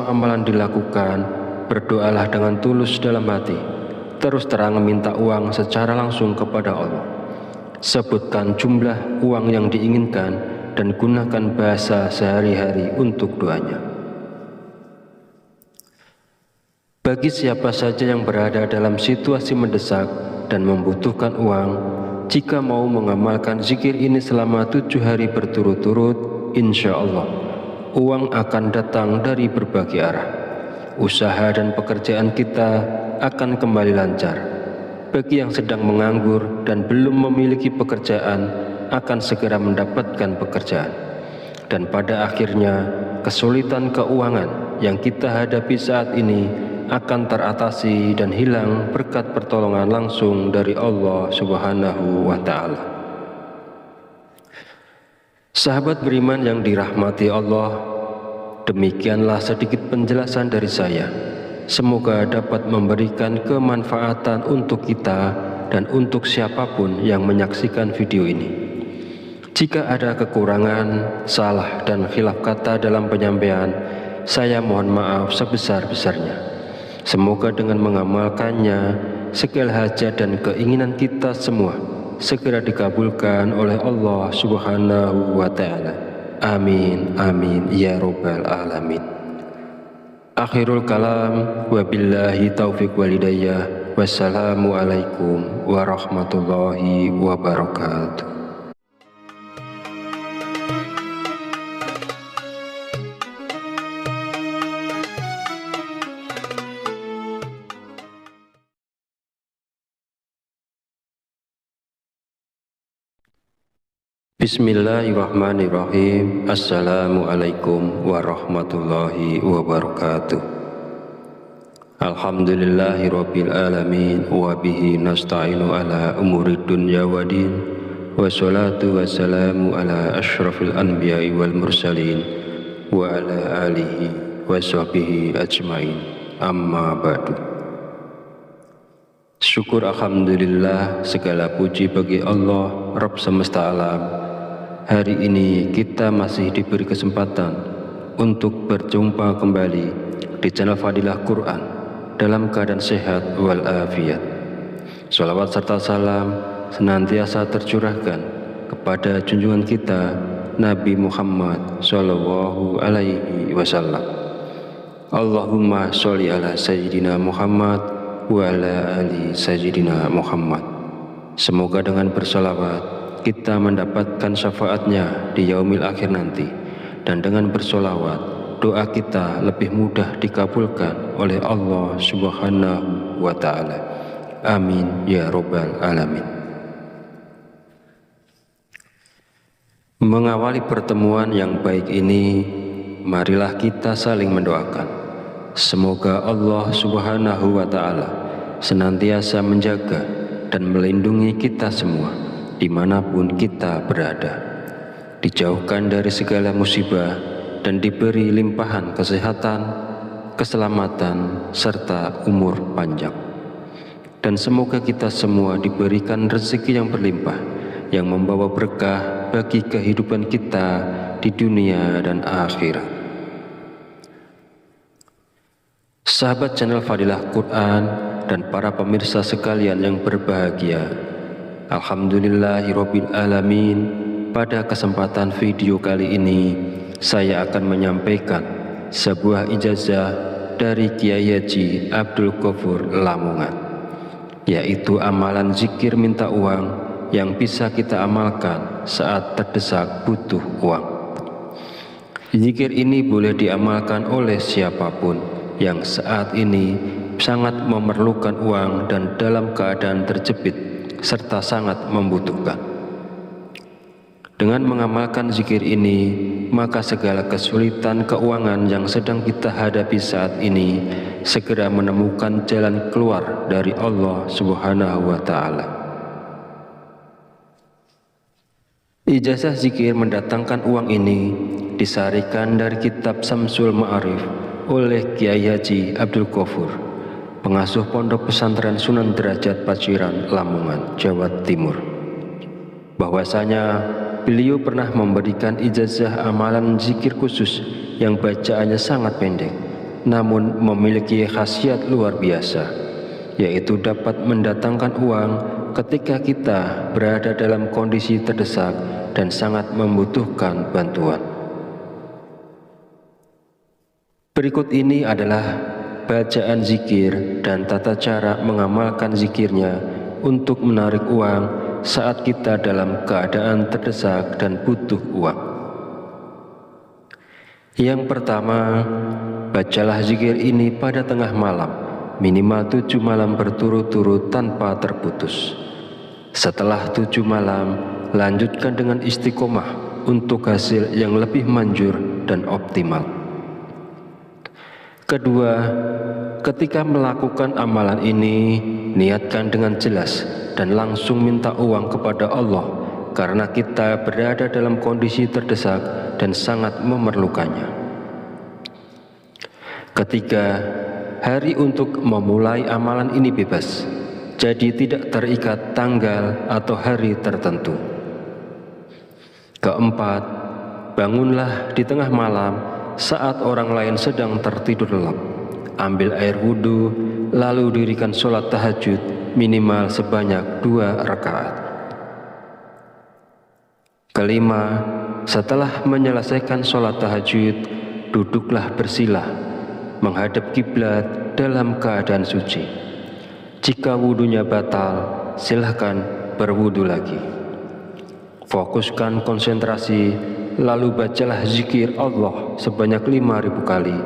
amalan dilakukan, berdoalah dengan tulus dalam hati. Terus terang meminta uang secara langsung kepada Allah. Sebutkan jumlah uang yang diinginkan dan gunakan bahasa sehari-hari untuk doanya. Bagi siapa saja yang berada dalam situasi mendesak dan membutuhkan uang, jika mau mengamalkan zikir ini selama 7 hari berturut-turut, insya Allah uang akan datang dari berbagai arah. Usaha dan pekerjaan kita akan kembali lancar. Bagi yang sedang menganggur dan belum memiliki pekerjaan, akan segera mendapatkan pekerjaan. Dan pada akhirnya, kesulitan keuangan yang kita hadapi saat ini akan teratasi dan hilang berkat pertolongan langsung dari Allah Subhanahu wa Ta'ala. Sahabat beriman yang dirahmati Allah, demikianlah sedikit penjelasan dari saya. Semoga dapat memberikan kemanfaatan untuk kita dan untuk siapapun yang menyaksikan video ini. Jika ada kekurangan, salah dan khilaf kata dalam penyampaian, saya mohon maaf sebesar-besarnya. Semoga dengan mengamalkannya, segala hajat dan keinginan kita semua segera dikabulkan oleh Allah Subhanahu wa Ta'ala. Amin, amin, ya Rabbal Alamin. Akhirul kalam, wabillahi taufiq walidayah. Wassalamualaikum warahmatullahi wabarakatuh. Bismillahirrahmanirrahim. Assalamualaikum warahmatullahi wabarakatuh. Alhamdulillahirabbil alamin wa bihi nasta'inu ala umuri dunya waddin. Wassalatu wassalamu ala asyrafil anbiya'i wal mursalin wa ala alihi wa sahbihi ajmain. Amma ba'du. Syukur alhamdulillah, segala puji bagi Allah Rabb semesta alam. Hari ini kita masih diberi kesempatan untuk berjumpa kembali di channel Fadilah Quran dalam keadaan sehat walafiat. Shalawat serta salam senantiasa tercurahkan kepada junjungan kita Nabi Muhammad Sallallahu Alaihi Wasallam. Allahumma sholli ala Sayyidina Muhammad wa ala ali Sayyidina Muhammad. Semoga dengan bersolawat kita mendapatkan syafaatnya di yaumil akhir nanti, dan dengan bersolawat doa kita lebih mudah dikabulkan oleh Allah Subhanahu wa Ta'ala. Amin ya Rabbal Alamin. Mengawali pertemuan yang baik ini, marilah kita saling mendoakan. Semoga Allah Subhanahu wa Ta'ala senantiasa menjaga dan melindungi kita semua dimanapun kita berada, dijauhkan dari segala musibah dan diberi limpahan kesehatan, keselamatan, serta umur panjang. Dan semoga kita semua diberikan rezeki yang berlimpah, yang membawa berkah bagi kehidupan kita di dunia dan akhirat. Sahabat channel Fadilah Quran dan para pemirsa sekalian yang berbahagia, alhamdulillahirabbil alamin. Pada kesempatan video kali ini saya akan menyampaikan sebuah ijazah dari Kiai Haji Abdul Ghafur Lamongan, yaitu amalan zikir minta uang yang bisa kita amalkan saat terdesak butuh uang. Zikir ini boleh diamalkan oleh siapapun yang saat ini sangat memerlukan uang dan dalam keadaan terjepit serta sangat membutuhkan. Dengan mengamalkan zikir ini, maka segala kesulitan keuangan yang sedang kita hadapi saat ini segera menemukan jalan keluar dari Allah Subhanahu wa Ta'ala. Ijazah zikir mendatangkan uang ini disarikan dari kitab Samsul Ma'arif oleh Kiai Haji Abdul Ghafur, pengasuh Pondok Pesantren Sunan Derajat Paciran, Lamongan, Jawa Timur. Bahwasanya beliau pernah memberikan ijazah amalan zikir khusus yang bacaannya sangat pendek, namun memiliki khasiat luar biasa, yaitu dapat mendatangkan uang ketika kita berada dalam kondisi terdesak dan sangat membutuhkan bantuan. Berikut ini adalah bacaan zikir dan tata cara mengamalkan zikirnya untuk menarik uang saat kita dalam keadaan terdesak dan butuh uang. Yang pertama, bacalah zikir ini pada tengah malam, minimal 7 malam berturut-turut tanpa terputus. Setelah 7 malam, lanjutkan dengan istiqomah untuk hasil yang lebih manjur dan optimal. Kedua, ketika melakukan amalan ini, niatkan dengan jelas dan langsung minta uang kepada Allah karena kita berada dalam kondisi terdesak dan sangat memerlukannya. Ketiga, hari untuk memulai amalan ini bebas, jadi tidak terikat tanggal atau hari tertentu. Keempat, bangunlah di tengah malam saat orang lain sedang tertidur lelap. Ambil air wudhu, lalu dirikan sholat tahajud minimal sebanyak 2 rakaat. Kelima, setelah menyelesaikan sholat tahajud, duduklah bersila, menghadap kiblat dalam keadaan suci. Jika wudhunya batal, silahkan berwudhu lagi. Fokuskan konsentrasi, lalu bacalah zikir Allah sebanyak 5.000 kali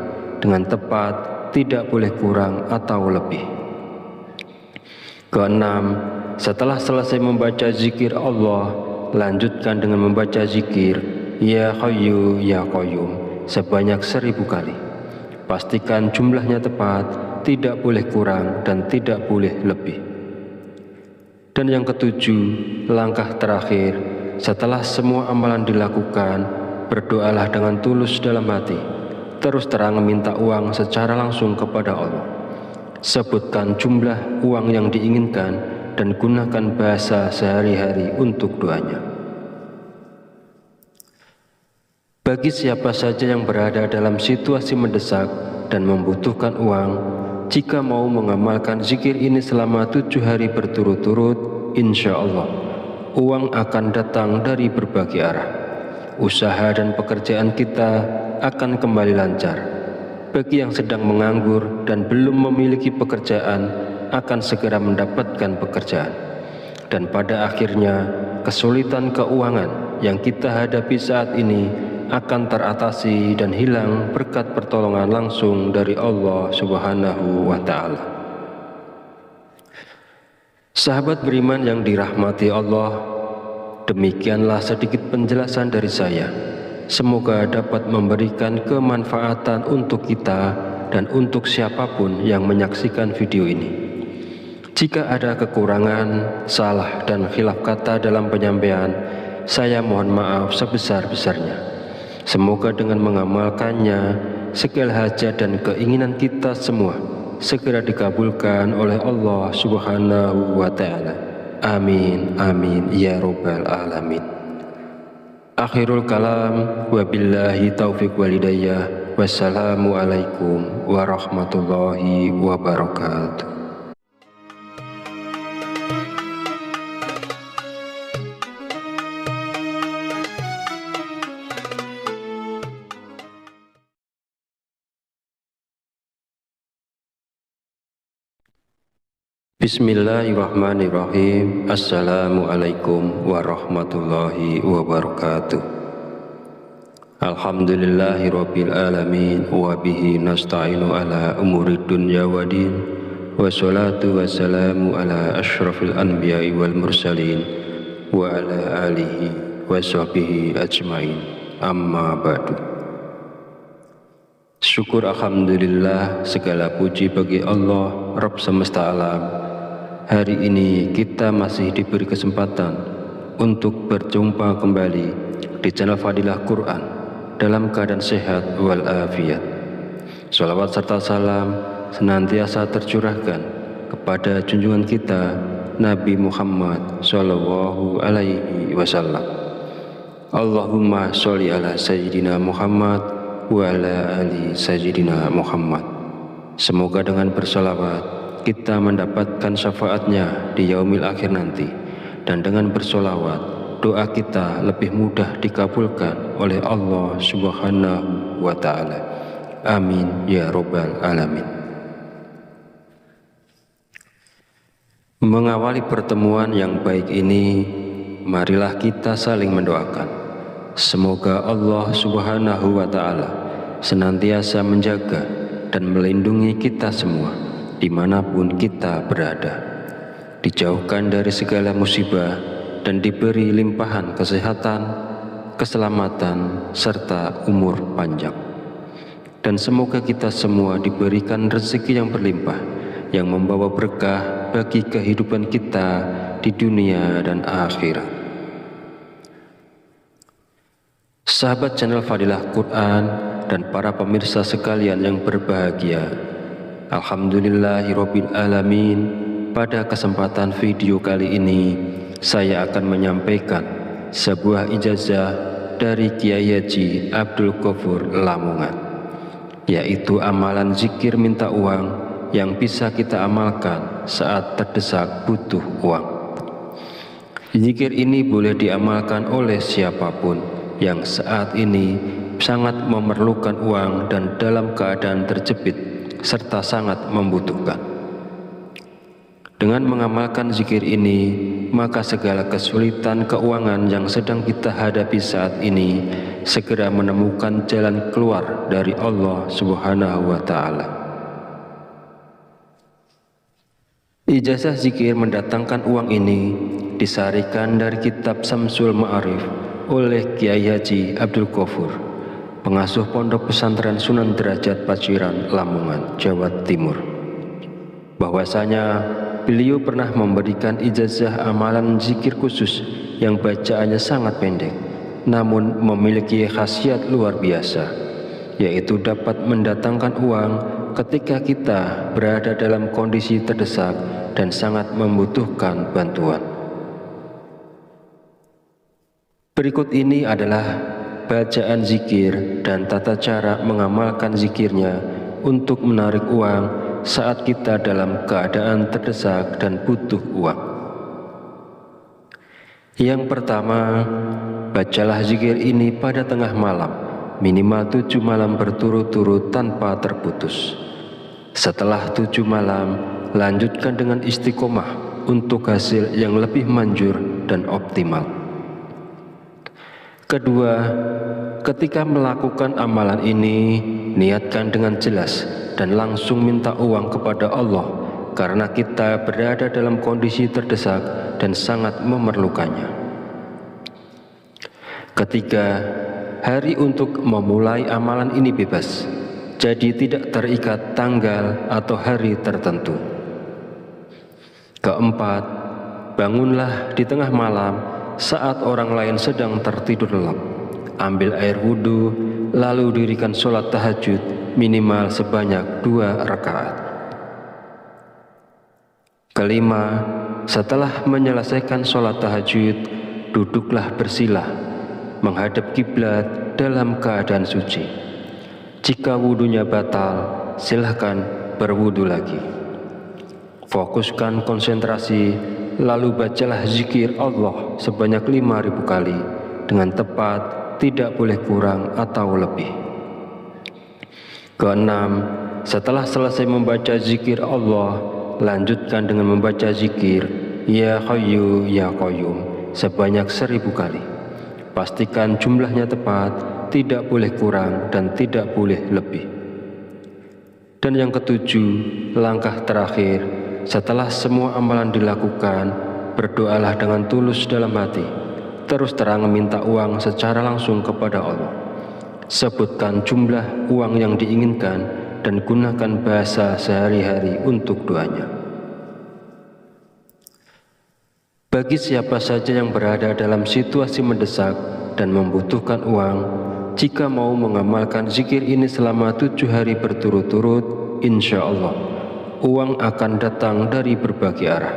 dengan tepat, tidak boleh kurang atau lebih. Keenam, setelah selesai membaca zikir Allah, lanjutkan dengan membaca zikir Ya Hayyu Ya Qayyum sebanyak 1.000 kali. Pastikan jumlahnya tepat, tidak boleh kurang dan tidak boleh lebih. Dan yang ketujuh, langkah terakhir, setelah semua amalan dilakukan, berdoalah dengan tulus dalam hati, terus terang minta uang secara langsung kepada Allah. Sebutkan jumlah uang yang diinginkan dan gunakan bahasa sehari-hari untuk doanya. Bagi siapa saja yang berada dalam situasi mendesak dan membutuhkan uang, jika mau mengamalkan zikir ini selama 7 hari berturut-turut, insya Allah uang akan datang dari berbagai arah. Usaha dan pekerjaan kita akan kembali lancar. Bagi yang sedang menganggur dan belum memiliki pekerjaan, akan segera mendapatkan pekerjaan. Dan pada akhirnya, kesulitan keuangan yang kita hadapi saat ini akan teratasi dan hilang berkat pertolongan langsung dari Allah Subhanahu wa Ta'ala. Sahabat beriman yang dirahmati Allah, demikianlah sedikit penjelasan dari saya. Semoga dapat memberikan kemanfaatan untuk kita dan untuk siapapun yang menyaksikan video ini. Jika ada kekurangan, salah dan khilaf kata dalam penyampaian, saya mohon maaf sebesar-besarnya. Semoga dengan mengamalkannya, segala hajat dan keinginan kita semua segera dikabulkan oleh Allah Subhanahu wa Ta'ala. Amin, amin, ya Rabbal Alamin. Akhirul kalam, wabillahi taufiq walidayah, wassalamualaikum warahmatullahi wabarakatuh. Bismillahirrahmanirrahim. Assalamualaikum warahmatullahi wabarakatuh. Alhamdulillahirabbil alamin wa bihi nasta'inu ala umurid dunya waddin. Wassalatu wassalamu ala asyrafil anbiya'i wal mursalin wa ala alihi wa sahbihi ajmain. Amma ba'du. Syukur alhamdulillah, segala puji bagi Allah Rabb semesta alam. Hari ini kita masih diberi kesempatan untuk berjumpa kembali di channel Fadilah Quran dalam keadaan sehat walafiat. Shalawat serta salam senantiasa tercurahkan kepada junjungan kita Nabi Muhammad Sallallahu Alaihi Wasallam. Allahumma sholli ala Sayyidina Muhammad wa ala ali sayyidina Muhammad. Semoga dengan bersolawat kita mendapatkan syafaatnya di yaumil akhir nanti, dan dengan bersolawat doa kita lebih mudah dikabulkan oleh Allah Subhanahu wa Ta'ala. Amin ya Rabbal Alamin. Mengawali pertemuan yang baik ini, marilah kita saling mendoakan. Semoga Allah Subhanahu wa Ta'ala senantiasa menjaga dan melindungi kita semua dimanapun kita berada, dijauhkan dari segala musibah dan diberi limpahan kesehatan, keselamatan, serta umur panjang. Dan semoga kita semua diberikan rezeki yang berlimpah, yang membawa berkah bagi kehidupan kita di dunia dan akhirat. Sahabat channel Fadilah Quran dan para pemirsa sekalian yang berbahagia, Alhamdulillahirabbil alamin. Pada kesempatan video kali ini saya akan menyampaikan sebuah ijazah dari Kiai Haji Abdul Ghafur Lamongan, yaitu amalan zikir minta uang yang bisa kita amalkan saat terdesak butuh uang. Zikir ini boleh diamalkan oleh siapapun yang saat ini sangat memerlukan uang dan dalam keadaan terjepit serta sangat membutuhkan. Dengan mengamalkan zikir ini, maka segala kesulitan keuangan yang sedang kita hadapi saat ini segera menemukan jalan keluar dari Allah Subhanahu wa Ta'ala. Ijazah zikir mendatangkan uang ini disarikan dari kitab Samsul Ma'arif oleh Kiai Haji Abdul Ghafur, pengasuh Pondok Pesantren Sunan Derajat Paciran, Lamongan, Jawa Timur. Bahwasanya beliau pernah memberikan ijazah amalan zikir khusus yang bacaannya sangat pendek, namun memiliki khasiat luar biasa, yaitu dapat mendatangkan uang ketika kita berada dalam kondisi terdesak dan sangat membutuhkan bantuan. Berikut ini adalah bacaan zikir dan tata cara mengamalkan zikirnya untuk menarik uang saat kita dalam keadaan terdesak dan butuh uang. Yang pertama, bacalah zikir ini pada tengah malam, minimal 7 malam berturut-turut tanpa terputus. Setelah 7 malam, lanjutkan dengan istiqomah untuk hasil yang lebih manjur dan optimal. Kedua, ketika melakukan amalan ini, niatkan dengan jelas dan langsung minta uang kepada Allah, karena kita berada dalam kondisi terdesak dan sangat memerlukannya. Ketiga, hari untuk memulai amalan ini bebas, jadi tidak terikat tanggal atau hari tertentu. Keempat, bangunlah di tengah malam saat orang lain sedang tertidur lelap. Ambil air wudhu, lalu dirikan sholat tahajud minimal sebanyak 2 rakaat. Kelima, setelah menyelesaikan sholat tahajud, duduklah bersilah, menghadap kiblat dalam keadaan suci. Jika wudhunya batal, silahkan berwudhu lagi. Fokuskan konsentrasi, lalu bacalah zikir Allah sebanyak 5.000 kali dengan tepat, tidak boleh kurang atau lebih. Keenam, setelah selesai membaca zikir Allah, lanjutkan dengan membaca zikir Ya Hayyu Ya Qayyum sebanyak 1.000 kali. Pastikan jumlahnya tepat, tidak boleh kurang dan tidak boleh lebih. Dan yang ketujuh, langkah terakhir, setelah semua amalan dilakukan, berdoalah dengan tulus dalam hati. Terus terang meminta uang secara langsung kepada Allah. Sebutkan jumlah uang yang diinginkan dan gunakan bahasa sehari-hari untuk doanya. Bagi siapa saja yang berada dalam situasi mendesak dan membutuhkan uang, jika mau mengamalkan zikir ini selama 7 hari berturut-turut, insya Allah uang akan datang dari berbagai arah.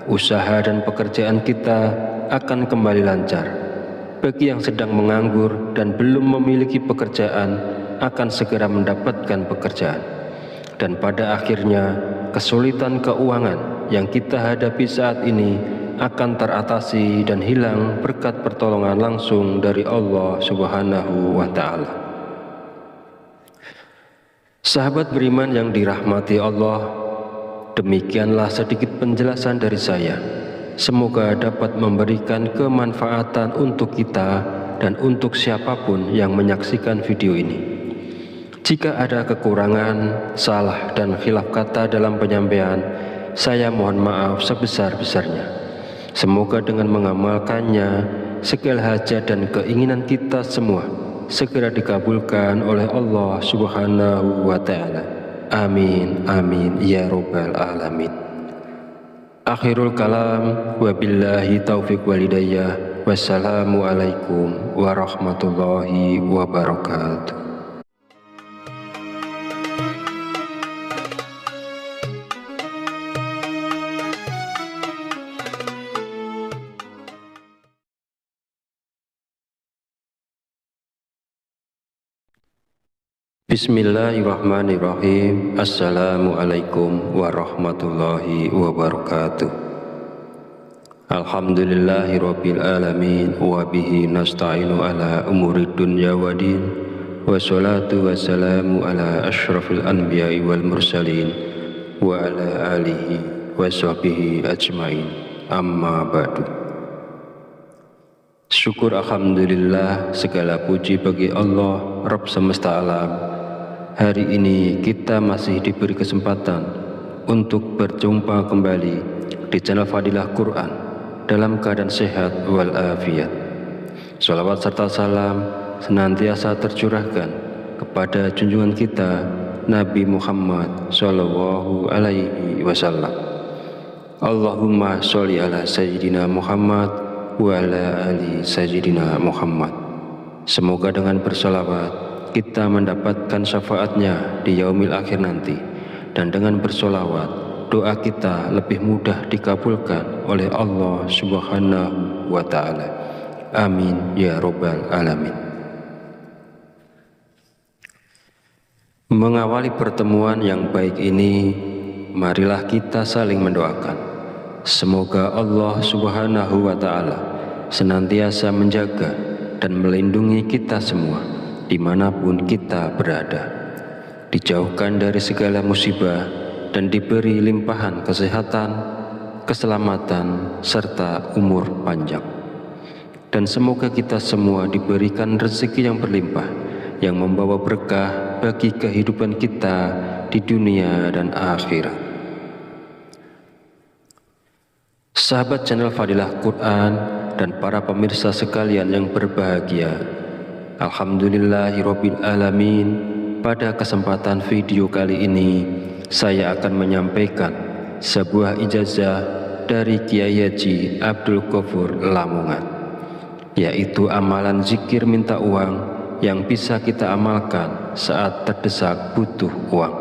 Usaha dan pekerjaan kita akan kembali lancar. Bagi yang sedang menganggur dan belum memiliki pekerjaan, akan segera mendapatkan pekerjaan. Dan pada akhirnya kesulitan keuangan yang kita hadapi saat ini akan teratasi dan hilang berkat pertolongan langsung dari Allah Subhanahu wa Ta'ala. Sahabat beriman yang dirahmati Allah, demikianlah sedikit penjelasan dari saya. Semoga dapat memberikan kemanfaatan untuk kita dan untuk siapapun yang menyaksikan video ini. Jika ada kekurangan, salah dan khilaf kata dalam penyampaian, saya mohon maaf sebesar-besarnya. Semoga dengan mengamalkannya, segala hajat dan keinginan kita semua segera dikabulkan oleh Allah Subhanahu wa Ta'ala. Amin, amin, ya Rabbal Alamin. Akhirul kalam, wabillahi taufiq walhidayah. Wassalamualaikum warahmatullahi wabarakatuh. Bismillahirrahmanirrahim. Assalamualaikum warahmatullahi wabarakatuh. Alhamdulillahirabbil alamin wa bihi nasta'inu ala umuri dunya waddin. Wassalatu wassalamu ala asyrafil anbiya'i wal mursalin wa ala alihi wa sahbihi ajmain. Amma ba'du. Syukur alhamdulillah, segala puji bagi Allah Rabb semesta alam. Hari ini kita masih diberi kesempatan untuk berjumpa kembali di channel Fadilah Quran dalam keadaan sehat walafiat. Shalawat serta salam senantiasa tercurahkan kepada junjungan kita Nabi Muhammad Sallallahu Alaihi Wasallam. Allahumma sholli ala Sayyidina Muhammad wa ala ali Sayyidina Muhammad. Semoga dengan bersalawat kita mendapatkan syafaatnya di yaumil akhir nanti, dan dengan bersolawat doa kita lebih mudah dikabulkan oleh Allah Subhanahu wa Ta'ala. Amin ya Rabbal Alamin. Mengawali pertemuan yang baik ini, marilah kita saling mendoakan. Semoga Allah Subhanahu wa Ta'ala senantiasa menjaga dan melindungi kita semua dimanapun kita berada, dijauhkan dari segala musibah dan diberi limpahan kesehatan, keselamatan, serta umur panjang. Dan semoga kita semua diberikan rezeki yang berlimpah, yang membawa berkah bagi kehidupan kita di dunia dan akhirat. Sahabat channel Fadilah Quran dan para pemirsa sekalian yang berbahagia, alhamdulillahirabbil alamin. Pada kesempatan video kali ini saya akan menyampaikan sebuah ijazah dari Kiai Haji Abdul Ghafur Lamongan, yaitu amalan zikir minta uang yang bisa kita amalkan saat terdesak butuh uang.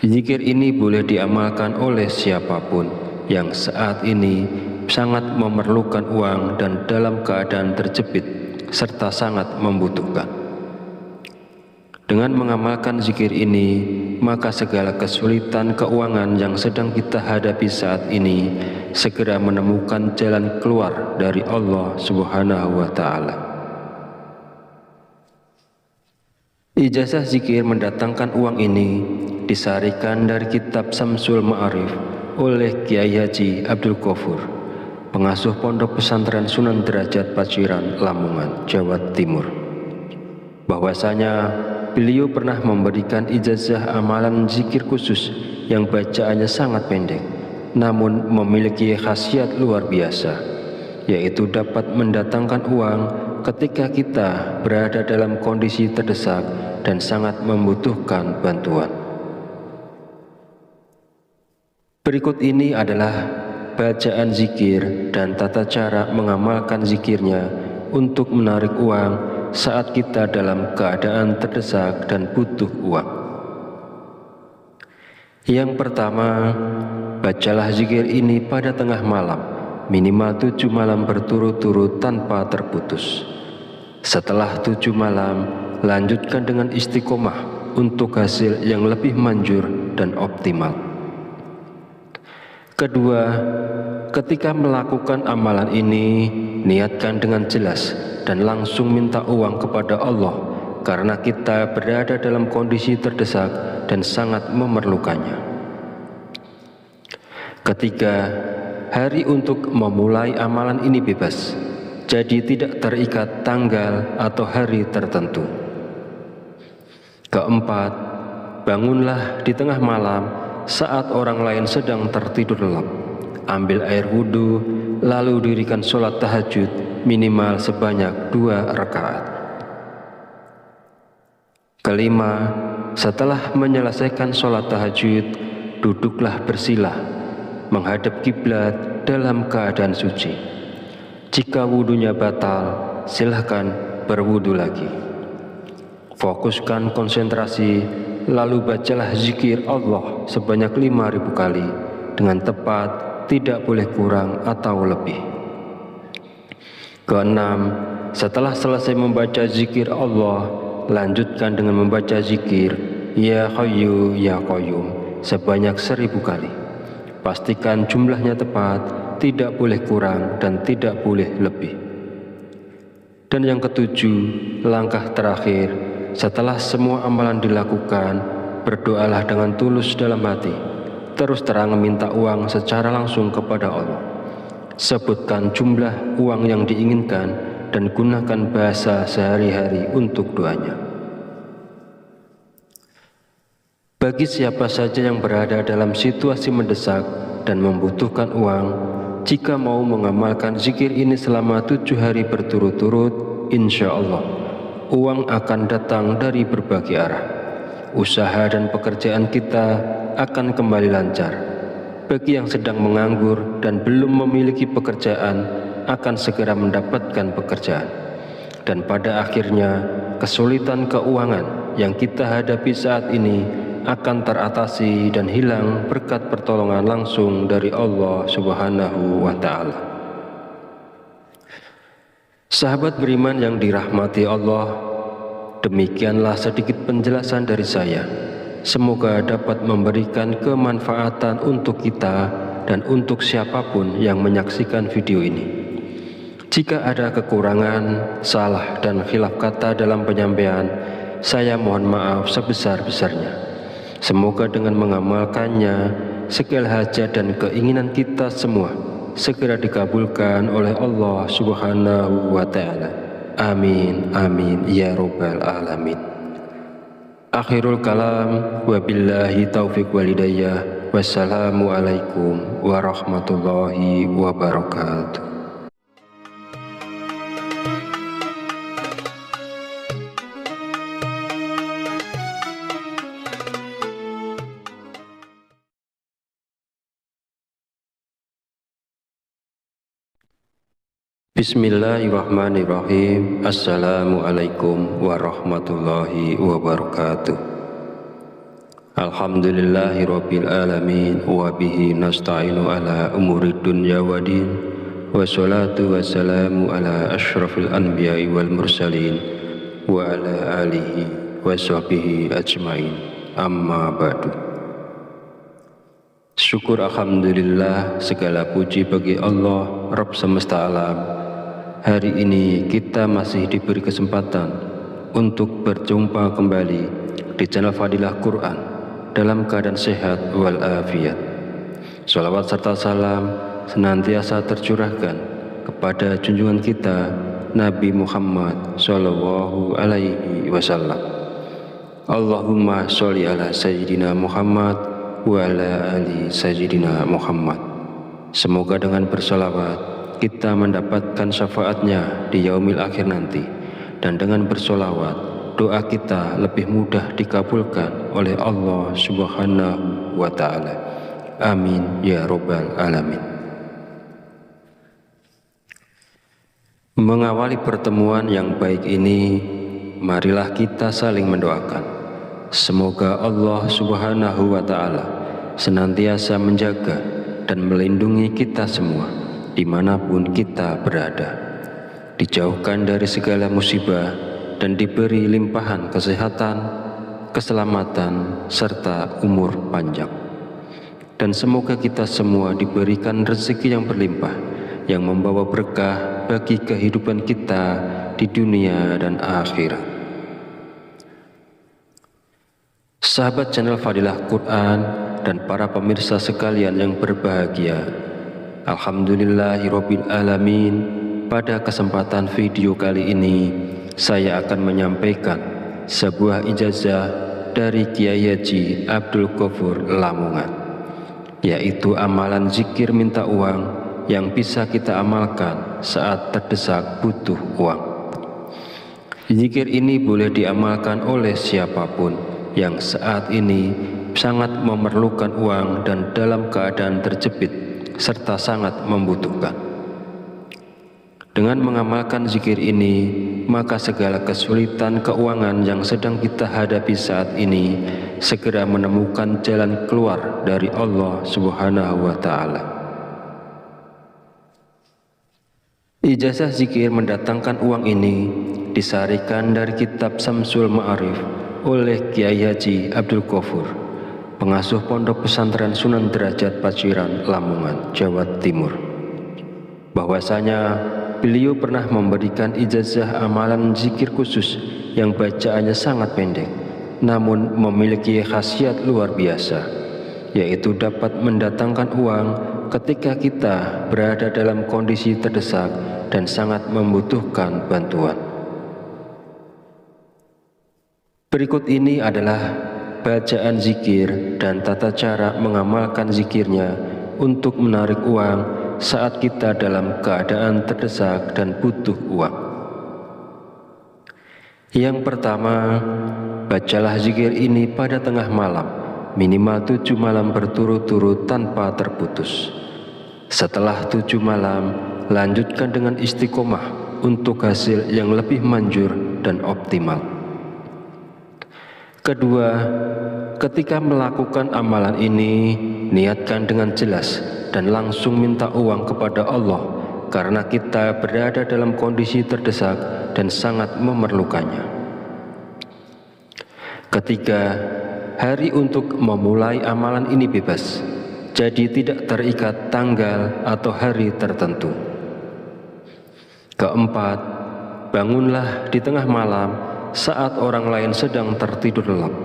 Zikir ini boleh diamalkan oleh siapapun yang saat ini sangat memerlukan uang dan dalam keadaan terjepit serta sangat membutuhkan. Dengan mengamalkan zikir ini, maka segala kesulitan keuangan yang sedang kita hadapi saat ini segera menemukan jalan keluar dari Allah Subhanahu wa Ta'ala. Ijazah zikir mendatangkan uang ini disarikan dari kitab Samsul Ma'arif oleh Kiai Haji Abdul Ghafur, pengasuh Pondok Pesantren Sunan Derajat Paciran, Lamongan, Jawa Timur. Bahwasanya beliau pernah memberikan ijazah amalan zikir khusus yang bacaannya sangat pendek, namun memiliki khasiat luar biasa, yaitu dapat mendatangkan uang ketika kita berada dalam kondisi terdesak dan sangat membutuhkan bantuan. Berikut ini adalah bacaan zikir dan tata cara mengamalkan zikirnya untuk menarik uang saat kita dalam keadaan terdesak dan butuh uang. Yang pertama, bacalah zikir ini pada tengah malam, minimal 7 malam berturut-turut tanpa terputus. Setelah 7 malam, lanjutkan dengan istiqomah untuk hasil yang lebih manjur dan optimal. Kedua, ketika melakukan amalan ini, niatkan dengan jelas dan langsung minta uang kepada Allah karena kita berada dalam kondisi terdesak dan sangat memerlukannya. Ketiga, hari untuk memulai amalan ini bebas, jadi tidak terikat tanggal atau hari tertentu. Keempat, bangunlah di tengah malam saat orang lain sedang tertidur lelap. Ambil air wudhu, lalu dirikan sholat tahajud minimal sebanyak 2 rakaat. Kelima, setelah menyelesaikan sholat tahajud, duduklah bersila, menghadap kiblat dalam keadaan suci. Jika wudhunya batal, silahkan berwudhu lagi. Fokuskan konsentrasi, lalu bacalah zikir Allah sebanyak 5.000 kali dengan tepat, tidak boleh kurang atau lebih. Keenam, setelah selesai membaca zikir Allah, lanjutkan dengan membaca zikir Ya Hayyu Ya Qayyum sebanyak 1.000 kali. Pastikan jumlahnya tepat, tidak boleh kurang dan tidak boleh lebih. Dan yang ketujuh, langkah terakhir, setelah semua amalan dilakukan, berdoalah dengan tulus dalam hati, terus terang minta uang secara langsung kepada Allah. Sebutkan jumlah uang yang diinginkan dan gunakan bahasa sehari-hari untuk doanya. Bagi siapa saja yang berada dalam situasi mendesak dan membutuhkan uang, jika mau mengamalkan zikir ini selama 7 hari berturut-turut, insya Allah uang akan datang dari berbagai arah. Usaha dan pekerjaan kita akan kembali lancar. Bagi yang sedang menganggur dan belum memiliki pekerjaan, akan segera mendapatkan pekerjaan. Dan pada akhirnya, kesulitan keuangan yang kita hadapi saat ini akan teratasi dan hilang berkat pertolongan langsung dari Allah Subhanahu wa Ta'ala. Sahabat beriman yang dirahmati Allah, demikianlah sedikit penjelasan dari saya. Semoga dapat memberikan kemanfaatan untuk kita dan untuk siapapun yang menyaksikan video ini. Jika ada kekurangan, salah dan khilaf kata dalam penyampaian, saya mohon maaf sebesar-besarnya. Semoga dengan mengamalkannya, segala hajat dan keinginan kita semua segera dikabulkan oleh Allah Subhanahu wa Ta'ala. Amin, amin, ya Rabbal Alamin. Akhirul kalam, wabillahi taufiq walidayah. Wassalamualaikum warahmatullahi wabarakatuh. Bismillahirrahmanirrahim. Assalamualaikum warahmatullahi wabarakatuh. Alhamdulillahirabbil alamin wa bihi nasta'inu ala umuri dunya waddin. Wassalatu wassalamu ala asyrafil anbiya'i wal mursalin wa ala alihi wa sahbihi ajmain. Amma ba'du. Syukur alhamdulillah, segala puji bagi Allah Rabb semesta alam. Hari ini kita masih diberi kesempatan untuk berjumpa kembali di channel Fadilah Quran dalam keadaan sehat walafiat. Salawat serta salam senantiasa tercurahkan kepada junjungan kita Nabi Muhammad Sallallahu Alaihi Wasallam. Allahumma sholli ala Sayyidina Muhammad wa ala ali Sayyidina Muhammad. Semoga dengan bersolawat kita mendapatkan syafaatnya di yaumil akhir nanti, dan dengan bersolawat doa kita lebih mudah dikabulkan oleh Allah Subhanahu wa Ta'ala. Amin ya Rabbal Alamin. Mengawali pertemuan yang baik ini, marilah kita saling mendoakan. Semoga Allah Subhanahu wa Ta'ala senantiasa menjaga dan melindungi kita semua dimanapun kita berada, dijauhkan dari segala musibah dan diberi limpahan kesehatan, keselamatan, serta umur panjang. Dan semoga kita semua diberikan rezeki yang berlimpah, yang membawa berkah bagi kehidupan kita di dunia dan akhirat. Sahabat channel Fadilah Quran dan para pemirsa sekalian yang berbahagia, Alhamdulillahirabbil alamin. Pada kesempatan video kali ini saya akan menyampaikan sebuah ijazah dari Kiai Haji Abdul Ghafur Lamongan, yaitu amalan zikir minta uang yang bisa kita amalkan saat terdesak butuh uang. Zikir ini boleh diamalkan oleh siapapun yang saat ini sangat memerlukan uang dan dalam keadaan terjepit serta sangat membutuhkan. Dengan mengamalkan zikir ini, maka segala kesulitan keuangan yang sedang kita hadapi saat ini segera menemukan jalan keluar dari Allah Subhanahu wa Ta'ala. Ijazah zikir mendatangkan uang ini disarikan dari kitab Samsul Ma'arif oleh Kiai Haji Abdul Ghafur, pengasuh Pondok Pesantren Sunan Derajat Paciran, Lamongan, Jawa Timur. Bahwasanya beliau pernah memberikan ijazah amalan zikir khusus yang bacaannya sangat pendek, namun memiliki khasiat luar biasa, yaitu dapat mendatangkan uang ketika kita berada dalam kondisi terdesak dan sangat membutuhkan bantuan. Berikut ini adalah bacaan zikir dan tata cara mengamalkan zikirnya untuk menarik uang saat kita dalam keadaan terdesak dan butuh uang. Yang pertama, bacalah zikir ini pada tengah malam, minimal 7 malam berturut-turut tanpa terputus. Setelah 7 malam, lanjutkan dengan istiqomah untuk hasil yang lebih manjur dan optimal. Kedua, ketika melakukan amalan ini, niatkan dengan jelas dan langsung minta uang kepada Allah karena kita berada dalam kondisi terdesak dan sangat memerlukannya. Ketiga, hari untuk memulai amalan ini bebas, jadi tidak terikat tanggal atau hari tertentu. Keempat, bangunlah di tengah malam saat orang lain sedang tertidur lelap.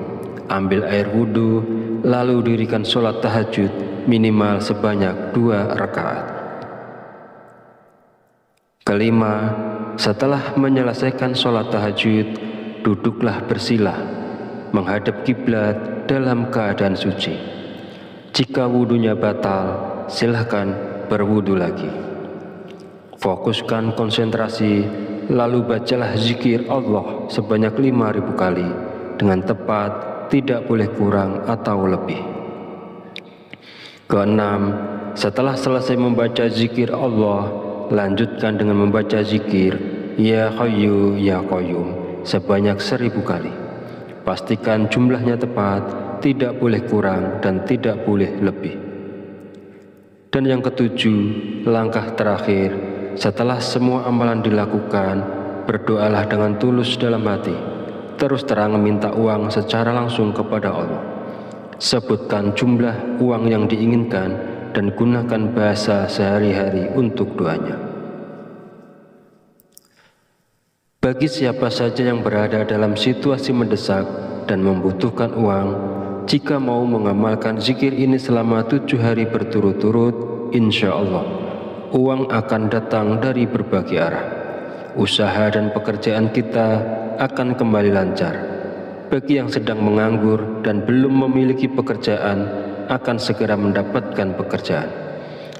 Ambil air wudhu, lalu dirikan sholat tahajud minimal sebanyak 2 rakaat. Kelima, setelah menyelesaikan sholat tahajud, duduklah bersilah, menghadap kiblat dalam keadaan suci. Jika wudhunya batal, silahkan berwudhu lagi. Fokuskan konsentrasi, lalu bacalah zikir Allah sebanyak 5.000 kali dengan tepat, tidak boleh kurang atau lebih. Keenam, setelah selesai membaca zikir Allah, lanjutkan dengan membaca zikir Ya Hayyu Ya Qayyum sebanyak 1.000 kali. Pastikan jumlahnya tepat, tidak boleh kurang dan tidak boleh lebih. Dan yang ketujuh, langkah terakhir, setelah semua amalan dilakukan, berdoalah dengan tulus dalam hati, terus terang minta uang secara langsung kepada Allah. Sebutkan jumlah uang yang diinginkan dan gunakan bahasa sehari-hari untuk doanya. Bagi siapa saja yang berada dalam situasi mendesak dan membutuhkan uang, jika mau mengamalkan zikir ini selama 7 hari berturut-turut, insya Allah uang akan datang dari berbagai arah. Usaha dan pekerjaan kita akan kembali lancar. Bagi yang sedang menganggur dan belum memiliki pekerjaan, akan segera mendapatkan pekerjaan.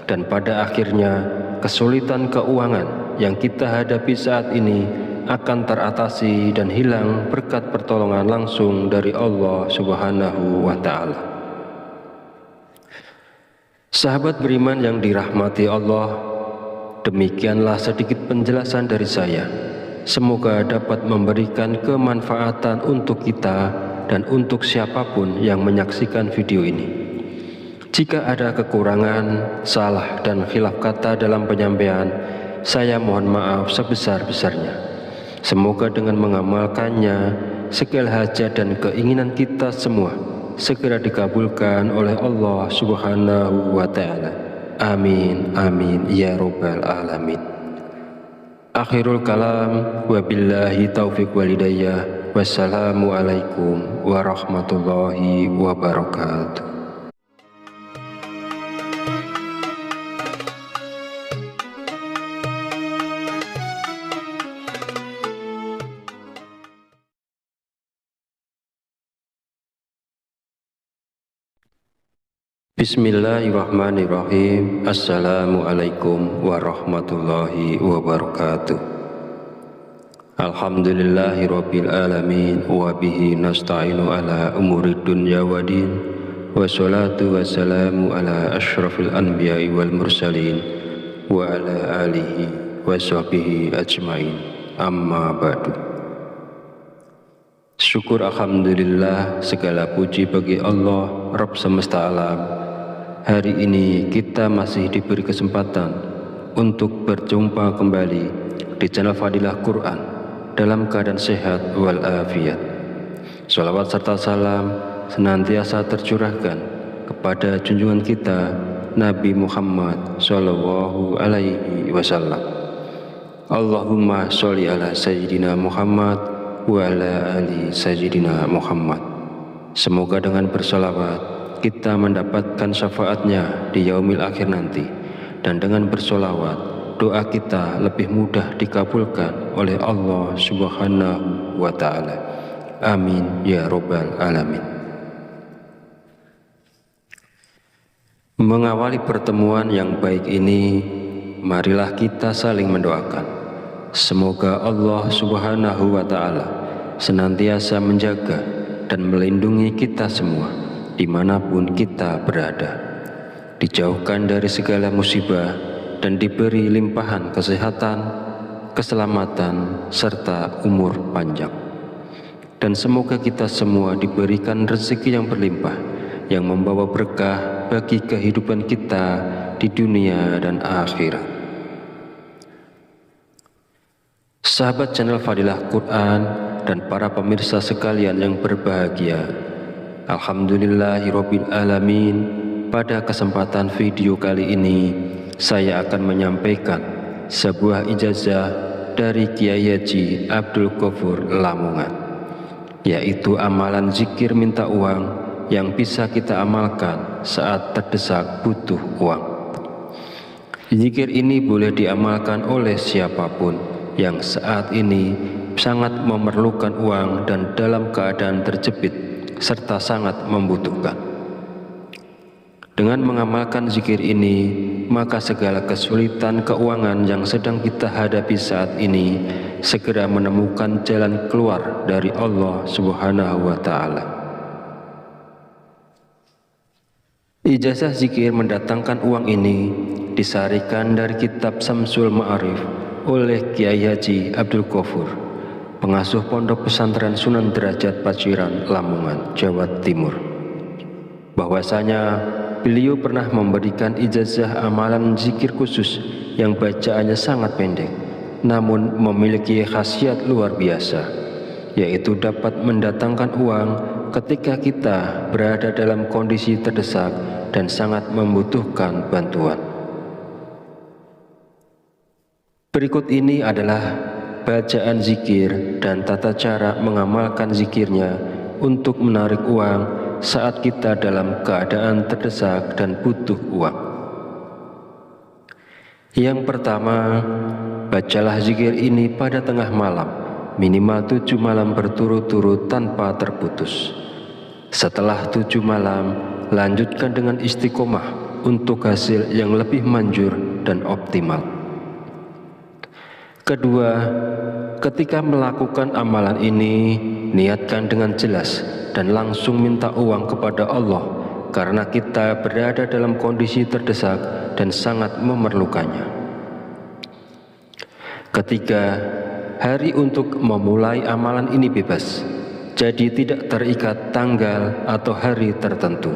Dan pada akhirnya, kesulitan keuangan yang kita hadapi saat ini akan teratasi dan hilang berkat pertolongan langsung dari Allah Subhanahu wa Ta'ala. Sahabat beriman yang dirahmati Allah, demikianlah sedikit penjelasan dari saya. Semoga dapat memberikan kemanfaatan untuk kita dan untuk siapapun yang menyaksikan video ini. Jika ada kekurangan, salah dan khilaf kata dalam penyampaian, saya mohon maaf sebesar-besarnya. Semoga dengan mengamalkannya, segala hajat dan keinginan kita semua segera dikabulkan oleh Allah Subhanahu wa Ta'ala. Amin, amin, ya Rabbal Alamin. Akhirul kalam, wabillahi taufiq walidayah. Wassalamualaikum warahmatullahi wabarakatuh. Bismillahirrahmanirrahim. Assalamualaikum warahmatullahi wabarakatuh. Alhamdulillahirabbil alamin wa bihi nasta'inu ala umurid dunya waddin. Wassalatu wassalamu ala asyrafil anbiya'i wal mursalin wa ala alihi wa sahbihi ajmain. Amma ba'du. Syukur alhamdulillah, segala puji bagi Allah Rabb semesta alam. Hari ini kita masih diberi kesempatan untuk berjumpa kembali di channel Fadilah Quran dalam keadaan sehat walafiat. Sholawat serta salam senantiasa tercurahkan kepada junjungan kita Nabi Muhammad Sallallahu Alaihi Wasallam. Allahumma sholli ala Sayyidina Muhammad wa ala ali Sayyidina Muhammad. Semoga dengan bersolawat kita mendapatkan syafaatnya di yaumil akhir nanti, dan dengan bersolawat doa kita lebih mudah dikabulkan oleh Allah Subhanahu wa Ta'ala. Amin ya Rabbal Alamin. Mengawali pertemuan yang baik ini, marilah kita saling mendoakan. Semoga Allah Subhanahu wa Ta'ala senantiasa menjaga dan melindungi kita semua dimanapun kita berada, dijauhkan dari segala musibah dan diberi limpahan kesehatan, keselamatan, serta umur panjang. Dan semoga kita semua diberikan rezeki yang berlimpah, yang membawa berkah bagi kehidupan kita di dunia dan akhirat. Sahabat channel Fadilah Quran dan para pemirsa sekalian yang berbahagia, alhamdulillahirabbil alamin. Pada kesempatan video kali ini saya akan menyampaikan sebuah ijazah dari Kiai Haji Abdul Ghafur Lamongan, yaitu amalan zikir minta uang yang bisa kita amalkan saat terdesak butuh uang. Zikir ini boleh diamalkan oleh siapapun yang saat ini sangat memerlukan uang dan dalam keadaan terjepit serta sangat membutuhkan. Dengan mengamalkan zikir ini, maka segala kesulitan keuangan yang sedang kita hadapi saat ini segera menemukan jalan keluar dari Allah Subhanahu wa Ta'ala. Ijazah zikir mendatangkan uang ini disarikan dari kitab Samsul Ma'arif oleh Kiai Haji Abdul Ghafur, pengasuh Pondok Pesantren Sunan Derajat Paciran, Lamongan, Jawa Timur. Bahwasanya beliau pernah memberikan ijazah amalan zikir khusus yang bacaannya sangat pendek, namun memiliki khasiat luar biasa, yaitu dapat mendatangkan uang ketika kita berada dalam kondisi terdesak dan sangat membutuhkan bantuan. Berikut ini adalah bacaan zikir dan tata cara mengamalkan zikirnya untuk menarik uang saat kita dalam keadaan terdesak dan butuh uang. Yang pertama, bacalah zikir ini pada tengah malam, minimal 7 malam berturut-turut tanpa terputus. Setelah 7 malam, lanjutkan dengan istiqomah untuk hasil yang lebih manjur dan optimal. Kedua, ketika melakukan amalan ini, niatkan dengan jelas dan langsung minta uang kepada Allah, karena kita berada dalam kondisi terdesak dan sangat memerlukannya. Ketiga, hari untuk memulai amalan ini bebas, jadi tidak terikat tanggal atau hari tertentu.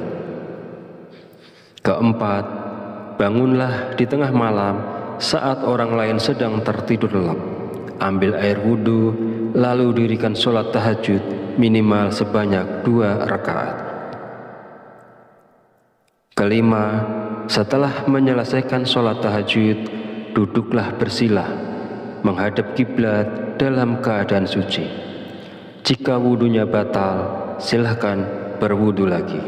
Keempat, bangunlah di tengah malam saat orang lain sedang tertidur lelap, ambil air wudhu, lalu dirikan sholat tahajud minimal sebanyak 2 rakaat. Kelima, setelah menyelesaikan sholat tahajud, duduklah bersila, menghadap kiblat dalam keadaan suci. Jika wudhunya batal, silahkan berwudhu lagi.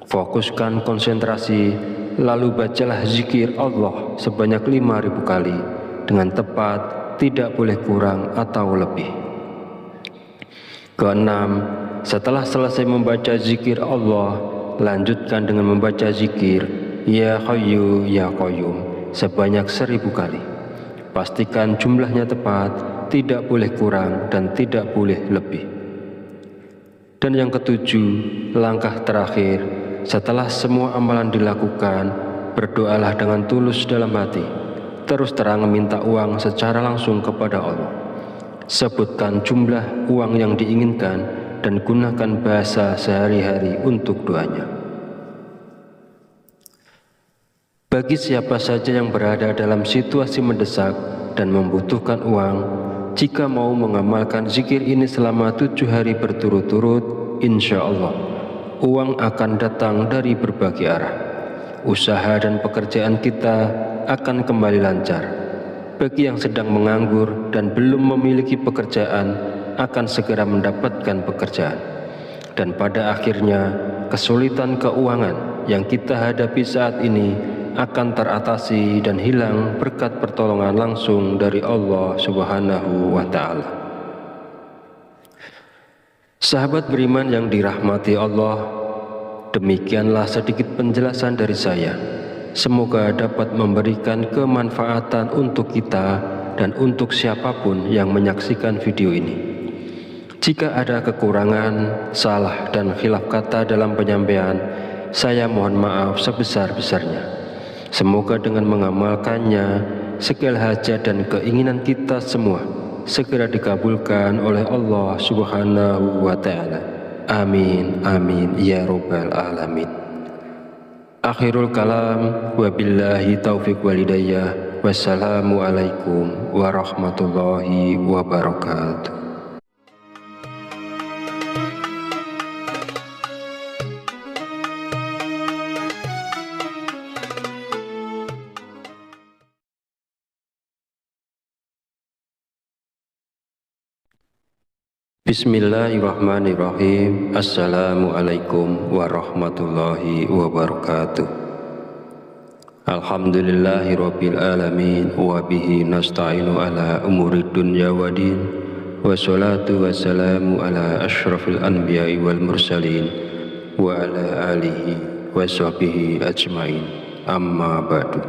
Fokuskan konsentrasi, lalu bacalah zikir Allah sebanyak 5.000 kali dengan tepat, tidak boleh kurang atau lebih. Keenam, setelah selesai membaca zikir Allah, lanjutkan dengan membaca zikir Ya Hayyu Ya Qayyum sebanyak 1.000 kali. Pastikan jumlahnya tepat, tidak boleh kurang dan tidak boleh lebih. Dan yang ketujuh, langkah terakhir, setelah semua amalan dilakukan, berdoalah dengan tulus dalam hati. Terus terang meminta uang secara langsung kepada Allah. Sebutkan jumlah uang yang diinginkan dan gunakan bahasa sehari-hari untuk doanya. Bagi siapa saja yang berada dalam situasi mendesak dan membutuhkan uang, jika mau mengamalkan zikir ini selama 7 hari berturut-turut, insya Allah uang akan datang dari berbagai arah. Usaha dan pekerjaan kita akan kembali lancar. Bagi yang sedang menganggur dan belum memiliki pekerjaan, akan segera mendapatkan pekerjaan. Dan pada akhirnya, kesulitan keuangan yang kita hadapi saat ini akan teratasi dan hilang berkat pertolongan langsung dari Allah Subhanahu wa Ta'ala. Sahabat beriman yang dirahmati Allah, demikianlah sedikit penjelasan dari saya. Semoga dapat memberikan kemanfaatan untuk kita dan untuk siapapun yang menyaksikan video ini. Jika ada kekurangan, salah dan khilaf kata dalam penyampaian, saya mohon maaf sebesar-besarnya. Semoga dengan mengamalkannya, segala hajat dan keinginan kita semua segera dikabulkan oleh Allah Subhanahu wa Ta'ala. Amin, amin, ya Rabbal Alamin. Akhirul kalam, wabillahi taufiq walhidayah. Wassalamualaikum warahmatullahi wabarakatuh. Bismillahirrahmanirrahim. Assalamualaikum warahmatullahi wabarakatuh. Alhamdulillahirabbil alamin wa bihi nasta'inu ala umuri dunya waddin. Wassalatu wassalamu ala asyrafil anbiya'i wal mursalin wa ala alihi wa sahbihi ajmain. Amma ba'du.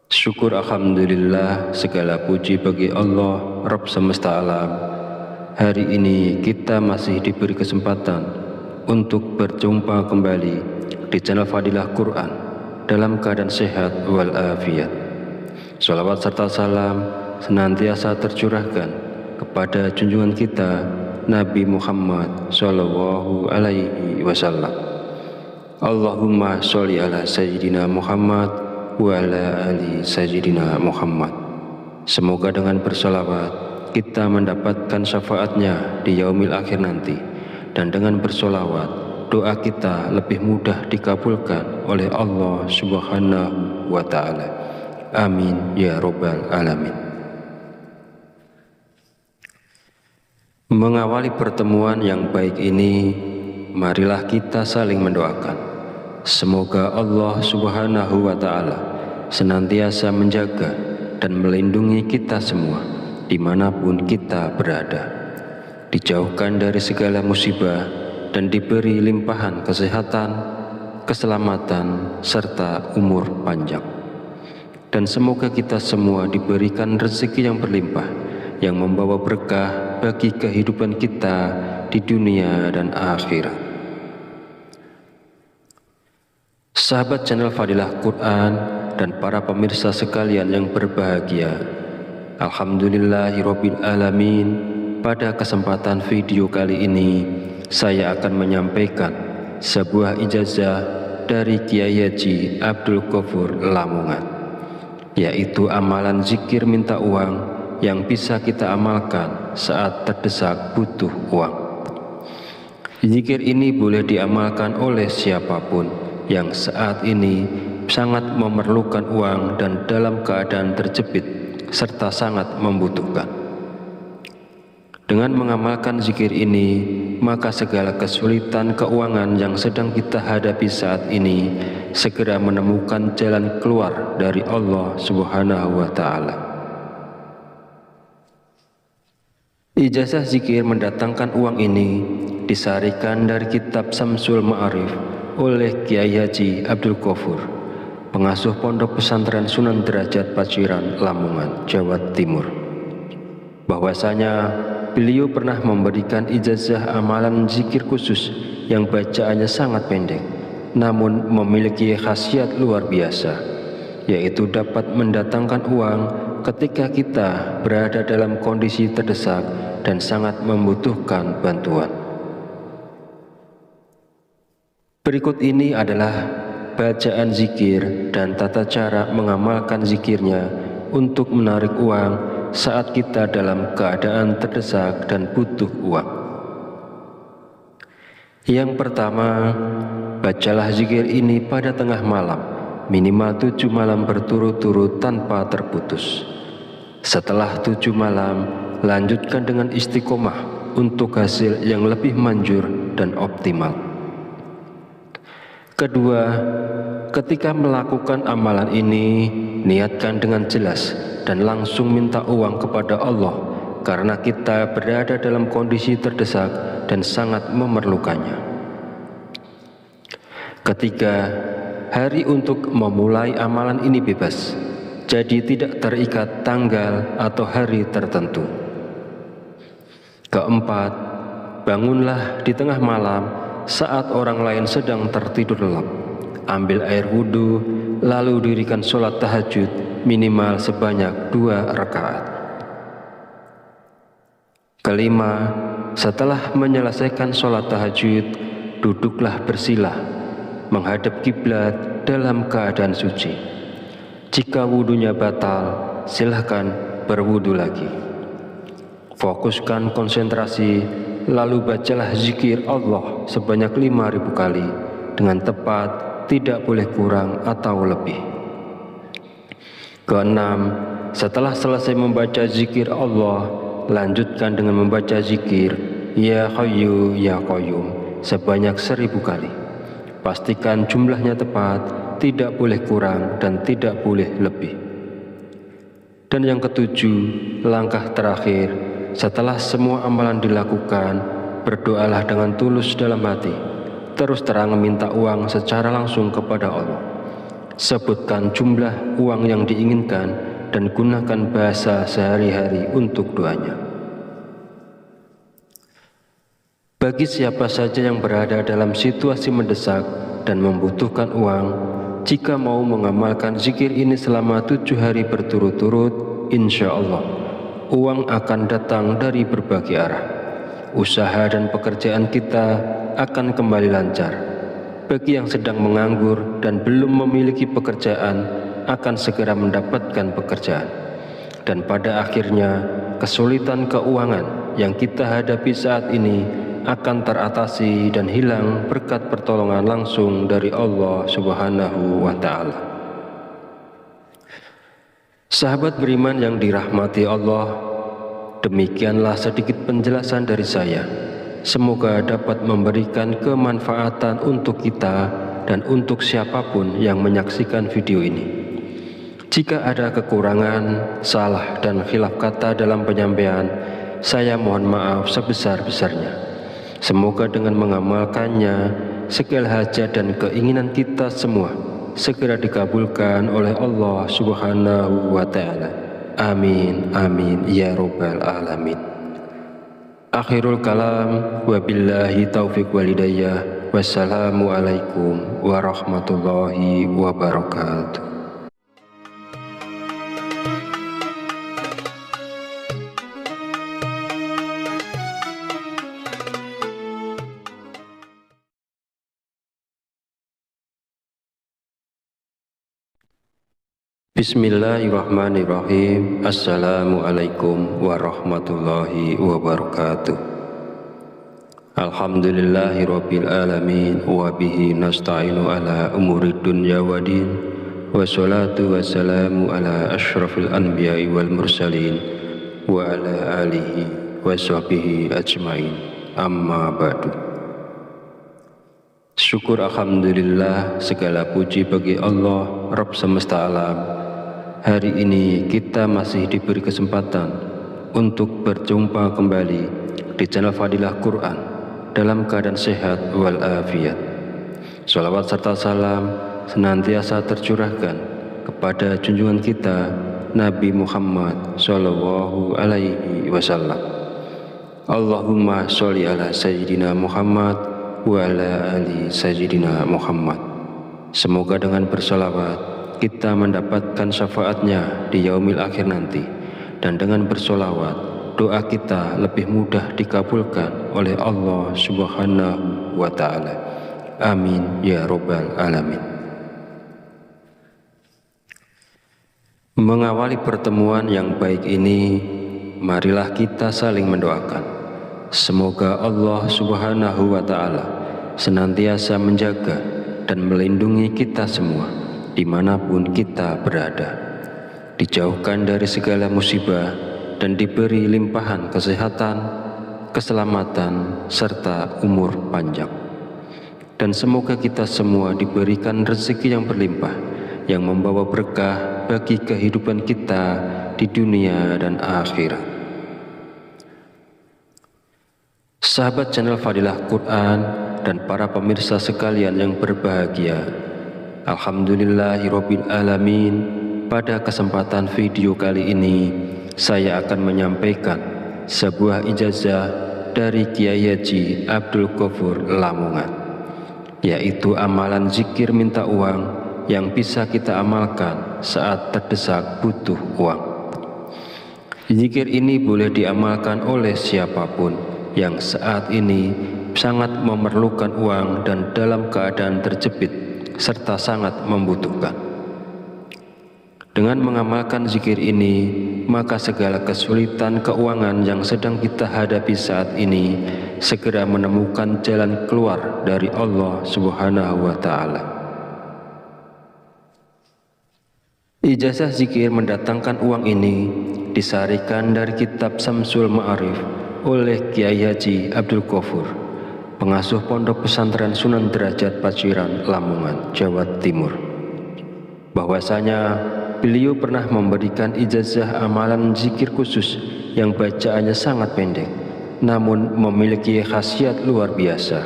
Syukur alhamdulillah, segala puji bagi Allah Rabb semesta alam. Hari ini kita masih diberi kesempatan untuk berjumpa kembali di channel Fadilah Quran dalam keadaan sehat walafiat. Shalawat serta salam senantiasa tercurahkan kepada junjungan kita Nabi Muhammad Sallallahu Alaihi Wasallam. Allahumma sholli ala Sayyidina Muhammad wa ala ali Sayyidina Muhammad. Semoga dengan bersolawat kita mendapatkan syafaatnya di yaumil akhir nanti, dan dengan bersolawat doa kita lebih mudah dikabulkan oleh Allah Subhanahu wa Ta'ala. Amin ya Rabbal Alamin. Mengawali pertemuan yang baik ini, marilah kita saling mendoakan. Semoga Allah Subhanahu wa Ta'ala senantiasa menjaga dan melindungi kita semua dimanapun kita berada, dijauhkan dari segala musibah dan diberi limpahan kesehatan, keselamatan, serta umur panjang. Dan semoga kita semua diberikan rezeki yang berlimpah, yang membawa berkah bagi kehidupan kita di dunia dan akhirat. Sahabat channel Fadilah Quran dan para pemirsa sekalian yang berbahagia, alhamdulillahirabbil alamin. Pada kesempatan video kali ini, saya akan menyampaikan sebuah ijazah dari Kiai Haji Abdul Ghafur Lamongan. yaitu amalan zikir minta uang yang bisa kita amalkan saat terdesak butuh uang. Zikir ini boleh diamalkan oleh siapapun yang saat ini sangat memerlukan uang dan dalam keadaan terjepit serta sangat membutuhkan. Dengan mengamalkan zikir ini, maka segala kesulitan keuangan yang sedang kita hadapi saat ini segera menemukan jalan keluar dari Allah Subhanahu wa Ta'ala. Ijazah zikir mendatangkan uang ini disarikan dari kitab Samsul Ma'arif oleh Kiai Haji Abdul Ghafur, pengasuh Pondok Pesantren Sunan Derajat Paciran, Lamongan, Jawa Timur. Bahwasanya beliau pernah memberikan ijazah amalan zikir khusus yang bacaannya sangat pendek, namun memiliki khasiat luar biasa, yaitu dapat mendatangkan uang ketika kita berada dalam kondisi terdesak dan sangat membutuhkan bantuan. Berikut ini adalah bacaan zikir dan tata cara mengamalkan zikirnya untuk menarik uang saat kita dalam keadaan terdesak dan butuh uang. Yang pertama, bacalah zikir ini pada tengah malam, minimal 7 malam berturut-turut tanpa terputus. Setelah 7 malam, lanjutkan dengan istiqomah untuk hasil yang lebih manjur dan optimal. Kedua, ketika melakukan amalan ini, niatkan dengan jelas dan langsung minta uang kepada Allah karena kita berada dalam kondisi terdesak dan sangat memerlukannya. Ketiga, hari untuk memulai amalan ini bebas, jadi tidak terikat tanggal atau hari tertentu. Keempat, bangunlah di tengah malam saat orang lain sedang tertidur lelap. Ambil air wudhu, lalu dirikan sholat tahajud minimal sebanyak 2 rakaat. Kelima, setelah menyelesaikan sholat tahajud, duduklah bersila, menghadap kiblat dalam keadaan suci. Jika wudhunya batal, silahkan berwudhu lagi. Fokuskan konsentrasi, lalu bacalah zikir Allah sebanyak 5.000 kali dengan tepat, tidak boleh kurang atau lebih. Keenam, setelah selesai membaca zikir Allah, lanjutkan dengan membaca zikir Ya Hayyu Ya Qayyum sebanyak 1.000 kali. Pastikan jumlahnya tepat, tidak boleh kurang dan tidak boleh lebih. Dan yang ketujuh, langkah terakhir, setelah semua amalan dilakukan, berdoalah dengan tulus dalam hati, terus terang minta uang secara langsung kepada Allah. Sebutkan jumlah uang yang diinginkan dan gunakan bahasa sehari-hari untuk doanya. Bagi siapa saja yang berada dalam situasi mendesak dan membutuhkan uang, jika mau mengamalkan zikir ini selama 7 hari berturut-turut, insya Allah uang akan datang dari berbagai arah. Usaha dan pekerjaan kita akan kembali lancar. Bagi yang sedang menganggur dan belum memiliki pekerjaan, akan segera mendapatkan pekerjaan. Dan pada akhirnya, kesulitan keuangan yang kita hadapi saat ini akan teratasi dan hilang berkat pertolongan langsung dari Allah Subhanahu wa Ta'ala. Sahabat beriman yang dirahmati Allah, demikianlah sedikit penjelasan dari saya. Semoga dapat memberikan kemanfaatan untuk kita dan untuk siapapun yang menyaksikan video ini. Jika ada kekurangan, salah dan khilaf kata dalam penyampaian, saya mohon maaf sebesar-besarnya. Semoga dengan mengamalkannya, segala hajat dan keinginan kita semua segera dikabulkan oleh Allah Subhanahu wa Ta'ala. Amin, amin, ya Rabbal Alamin. Akhirul kalam, wabillahi taufiq walidayah. Wassalamualaikum warahmatullahi wabarakatuh. Bismillahirrahmanirrahim. Assalamualaikum warahmatullahi wabarakatuh. Alhamdulillahirabbil alamin wa bihi nasta'inu ala umuri dunya waddin. Wassalatu wassalamu ala asyrafil anbiya'i wal mursalin wa ala alihi wa sahbihi ajmain. Amma ba'du. Syukur alhamdulillah, segala puji bagi Allah Rabb semesta alam. Hari ini kita masih diberi kesempatan untuk berjumpa kembali di channel Fadilah Quran dalam keadaan sehat walafiat. Shalawat serta salam senantiasa tercurahkan kepada junjungan kita Nabi Muhammad Sallallahu Alaihi Wasallam. Allahumma sholli ala Sayyidina Muhammad wa ala ali Sayyidina Muhammad. Semoga dengan bersolawat kita mendapatkan syafaatnya di yaumil akhir nanti, dan dengan bersolawat doa kita lebih mudah dikabulkan oleh Allah Subhanahu wa Ta'ala. Amin ya Rabbal Alamin. Mengawali pertemuan yang baik ini, marilah kita saling mendoakan. Semoga Allah Subhanahu wa Ta'ala senantiasa menjaga dan melindungi kita semua dimanapun kita berada, dijauhkan dari segala musibah dan diberi limpahan kesehatan, keselamatan, serta umur panjang. Dan semoga kita semua diberikan rezeki yang berlimpah, yang membawa berkah bagi kehidupan kita di dunia dan akhirat. Sahabat channel Fadilah Quran dan para pemirsa sekalian yang berbahagia, alhamdulillahirabbil alamin. Pada kesempatan video kali ini saya akan menyampaikan sebuah ijazah dari Kiai Haji Abdul Ghafur Lamongan, yaitu amalan zikir minta uang yang bisa kita amalkan saat terdesak butuh uang. Zikir ini boleh diamalkan oleh siapapun yang saat ini sangat memerlukan uang dan dalam keadaan terjepit serta sangat membutuhkan. Dengan mengamalkan zikir ini, maka segala kesulitan keuangan yang sedang kita hadapi saat ini segera menemukan jalan keluar dari Allah Subhanahu wa Ta'ala. Ijazah zikir mendatangkan uang ini disarikan dari kitab Samsul Ma'arif oleh Kiai Haji Abdul Ghafur, pengasuh Pondok Pesantren Sunan Derajat Paciran, Lamongan, Jawa Timur. Bahwasanya beliau pernah memberikan ijazah amalan zikir khusus yang bacaannya sangat pendek, namun memiliki khasiat luar biasa,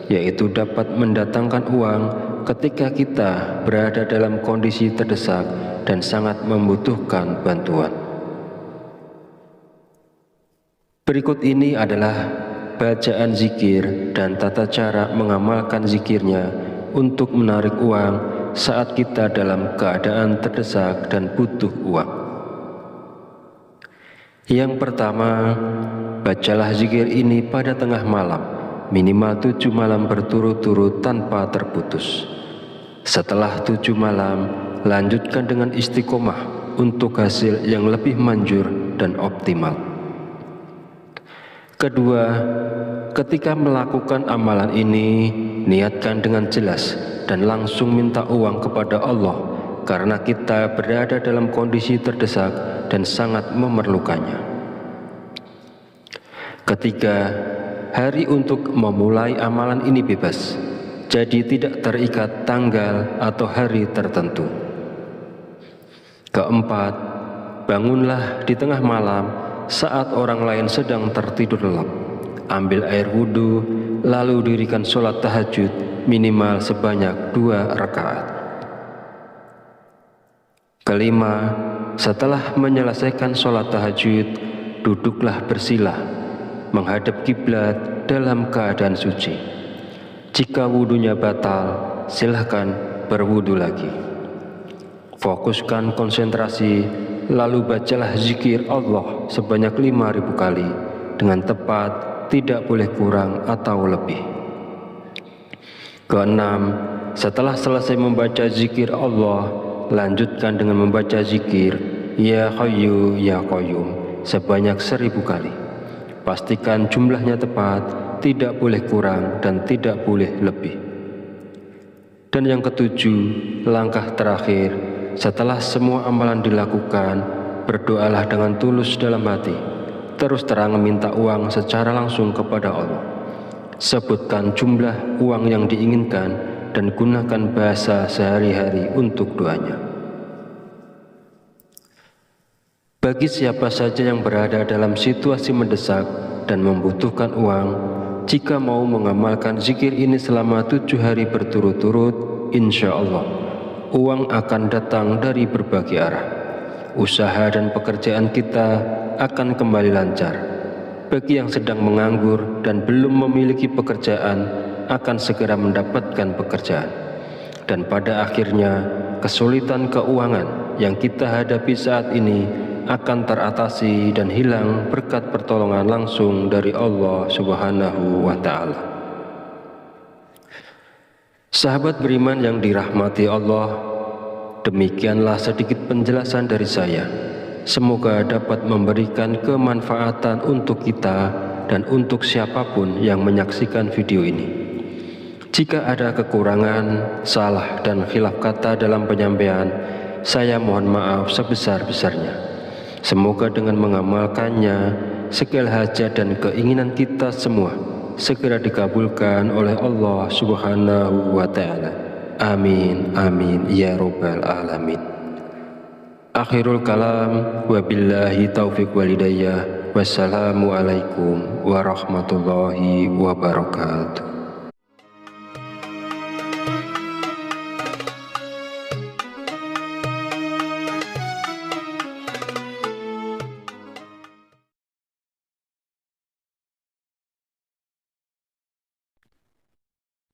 yaitu dapat mendatangkan uang ketika kita berada dalam kondisi terdesak dan sangat membutuhkan bantuan. Berikut ini adalah bacaan zikir dan tata cara mengamalkan zikirnya untuk menarik uang saat kita dalam keadaan terdesak dan butuh uang. Yang pertama, bacalah zikir ini pada tengah malam, minimal 7 malam berturut-turut tanpa terputus. Setelah 7 malam, lanjutkan dengan istiqomah untuk hasil yang lebih manjur dan optimal. Kedua, ketika melakukan amalan ini, niatkan dengan jelas dan langsung minta uang kepada Allah, karena kita berada dalam kondisi terdesak dan sangat memerlukannya. Ketiga, hari untuk memulai amalan ini bebas, jadi tidak terikat tanggal atau hari tertentu. Keempat, bangunlah di tengah malam saat orang lain sedang tertidur lelap. Ambil air wudhu, lalu dirikan sholat tahajud minimal sebanyak 2 rakaat. Kelima, setelah menyelesaikan sholat tahajud, duduklah bersilah, menghadap kiblat dalam keadaan suci. Jika wudhunya batal, silahkan berwudhu lagi. Fokuskan konsentrasi, lalu bacalah zikir Allah sebanyak 5.000 kali dengan tepat, tidak boleh kurang atau lebih. Keenam, setelah selesai membaca zikir Allah, lanjutkan dengan membaca zikir Ya Hayyu Ya Qayyum sebanyak 1000 kali. Pastikan jumlahnya tepat, tidak boleh kurang dan tidak boleh lebih. Dan yang ketujuh, langkah terakhir, setelah semua amalan dilakukan, berdoalah dengan tulus dalam hati, terus terang minta uang secara langsung kepada Allah. Sebutkan jumlah uang yang diinginkan dan gunakan bahasa sehari-hari untuk doanya. Bagi siapa saja yang berada dalam situasi mendesak dan membutuhkan uang, jika mau mengamalkan zikir ini selama 7 hari berturut-turut, insya Allah uang akan datang dari berbagai arah. Usaha dan pekerjaan kita akan kembali lancar. Bagi yang sedang menganggur dan belum memiliki pekerjaan, akan segera mendapatkan pekerjaan. Dan pada akhirnya, kesulitan keuangan yang kita hadapi saat ini akan teratasi dan hilang berkat pertolongan langsung dari Allah Subhanahu wa Ta'ala. Sahabat beriman yang dirahmati Allah, demikianlah sedikit penjelasan dari saya. Semoga dapat memberikan kemanfaatan untuk kita dan untuk siapapun yang menyaksikan video ini. Jika ada kekurangan, salah dan khilaf kata dalam penyampaian, saya mohon maaf sebesar-besarnya. Semoga dengan mengamalkannya, segala hajat dan keinginan kita semua segera dikabulkan oleh Allah Subhanahu wa Ta'ala. Amin, amin, ya Rabbal Alamin. Akhirul kalam, wabillahi taufiq walidayah, wassalamualaikum warahmatullahi wabarakatuh.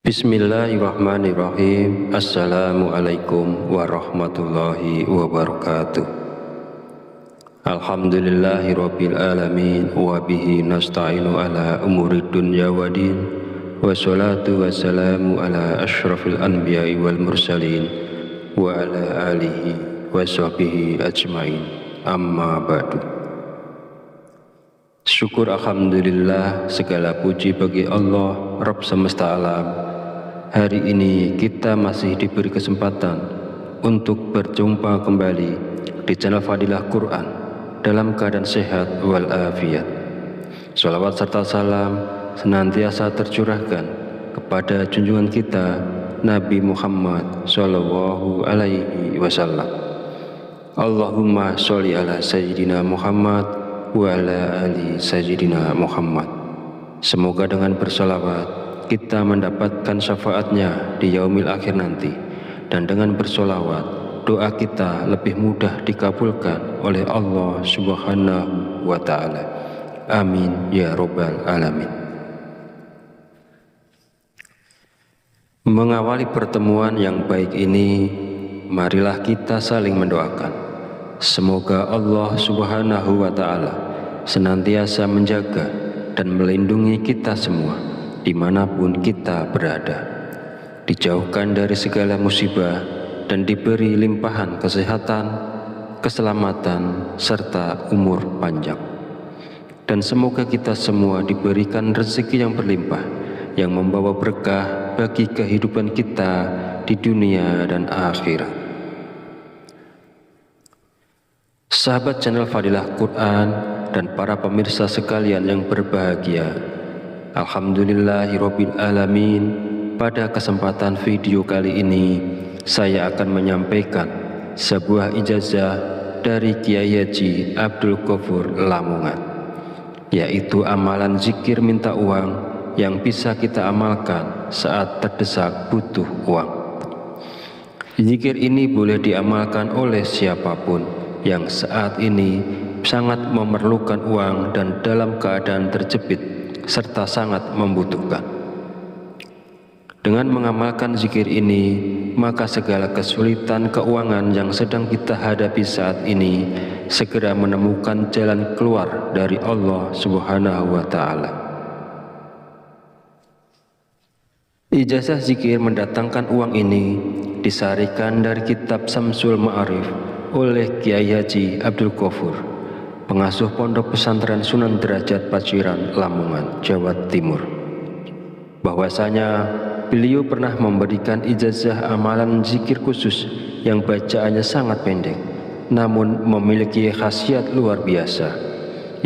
Bismillahirrahmanirrahim. Assalamualaikum warahmatullahi wabarakatuh. Alhamdulillahirabbil alamin wa bihi nasta'inu ala umurid dunya waddin. Wassalatu wassalamu ala asyrafil anbiya'i wal mursalin wa ala alihi wa sahbihi ajmain. Amma ba'du. Syukur alhamdulillah, segala puji bagi Allah Rabb semesta alam. Hari ini kita masih diberi kesempatan untuk berjumpa kembali di channel Fadilah Quran dalam keadaan sehat walafiat. Shalawat serta salam senantiasa tercurahkan kepada junjungan kita Nabi Muhammad Sallallahu Alaihi Wasallam. Allahumma sholli ala Sayyidina Muhammad wa ala ali Sayyidina Muhammad. Semoga dengan bersalawat kita mendapatkan syafaatnya di yaumil akhir nanti, dan dengan bersolawat doa kita lebih mudah dikabulkan oleh Allah Subhanahu wa Ta'ala. Amin ya Rabbal Alamin. Mengawali pertemuan yang baik ini, marilah kita saling mendoakan. Semoga Allah Subhanahu wa Ta'ala senantiasa menjaga dan melindungi kita semua dimanapun kita berada, dijauhkan dari segala musibah dan diberi limpahan kesehatan, keselamatan, serta umur panjang. Dan semoga kita semua diberikan rezeki yang berlimpah, yang membawa berkah bagi kehidupan kita di dunia dan akhirat. Sahabat channel Fadilah Quran dan para pemirsa sekalian yang berbahagia, alhamdulillahirabbil alamin. Pada kesempatan video kali ini, saya akan menyampaikan sebuah ijazah dari Kiai Haji Abdul Ghafur Lamongan, yaitu amalan zikir minta uang yang bisa kita amalkan saat terdesak butuh uang. Zikir ini boleh diamalkan oleh siapapun yang saat ini sangat memerlukan uang dan dalam keadaan terjepit serta sangat membutuhkan. Dengan mengamalkan zikir ini, maka segala kesulitan keuangan yang sedang kita hadapi saat ini segera menemukan jalan keluar dari Allah Subhanahu wa Ta'ala. Ijazah zikir mendatangkan uang ini disarikan dari kitab Samsul Ma'arif oleh Kiai Haji Abdul Ghafur, pengasuh Pondok Pesantren Sunan Derajat Paciran, Lamongan, Jawa Timur. Bahwasanya beliau pernah memberikan ijazah amalan zikir khusus yang bacaannya sangat pendek, namun memiliki khasiat luar biasa,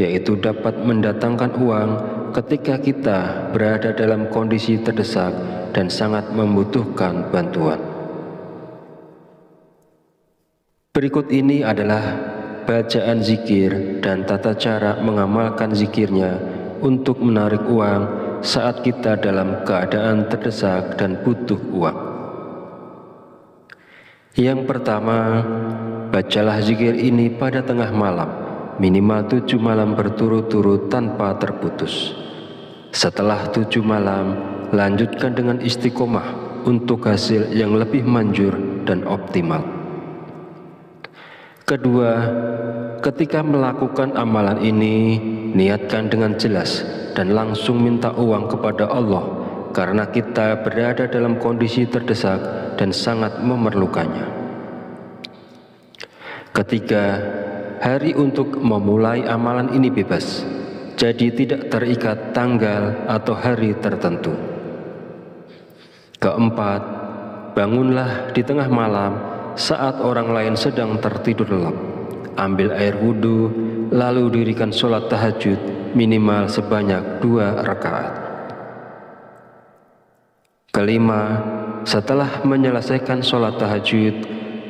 yaitu dapat mendatangkan uang ketika kita berada dalam kondisi terdesak dan sangat membutuhkan bantuan. Berikut ini adalah bacaan zikir dan tata cara mengamalkan zikirnya untuk menarik uang saat kita dalam keadaan terdesak dan butuh uang. Yang pertama, bacalah zikir ini pada tengah malam, minimal 7 malam berturut-turut tanpa terputus. Setelah 7 malam, lanjutkan dengan istiqomah untuk hasil yang lebih manjur dan optimal. Kedua, ketika melakukan amalan ini, niatkan dengan jelas dan langsung minta uang kepada Allah karena kita berada dalam kondisi terdesak dan sangat memerlukannya. Ketiga, hari untuk memulai amalan ini bebas, jadi tidak terikat tanggal atau hari tertentu. Keempat, bangunlah di tengah malam saat orang lain sedang tertidur lelap. Ambil air wudhu, lalu dirikan sholat tahajud minimal sebanyak 2 rakaat. Kelima, setelah menyelesaikan sholat tahajud,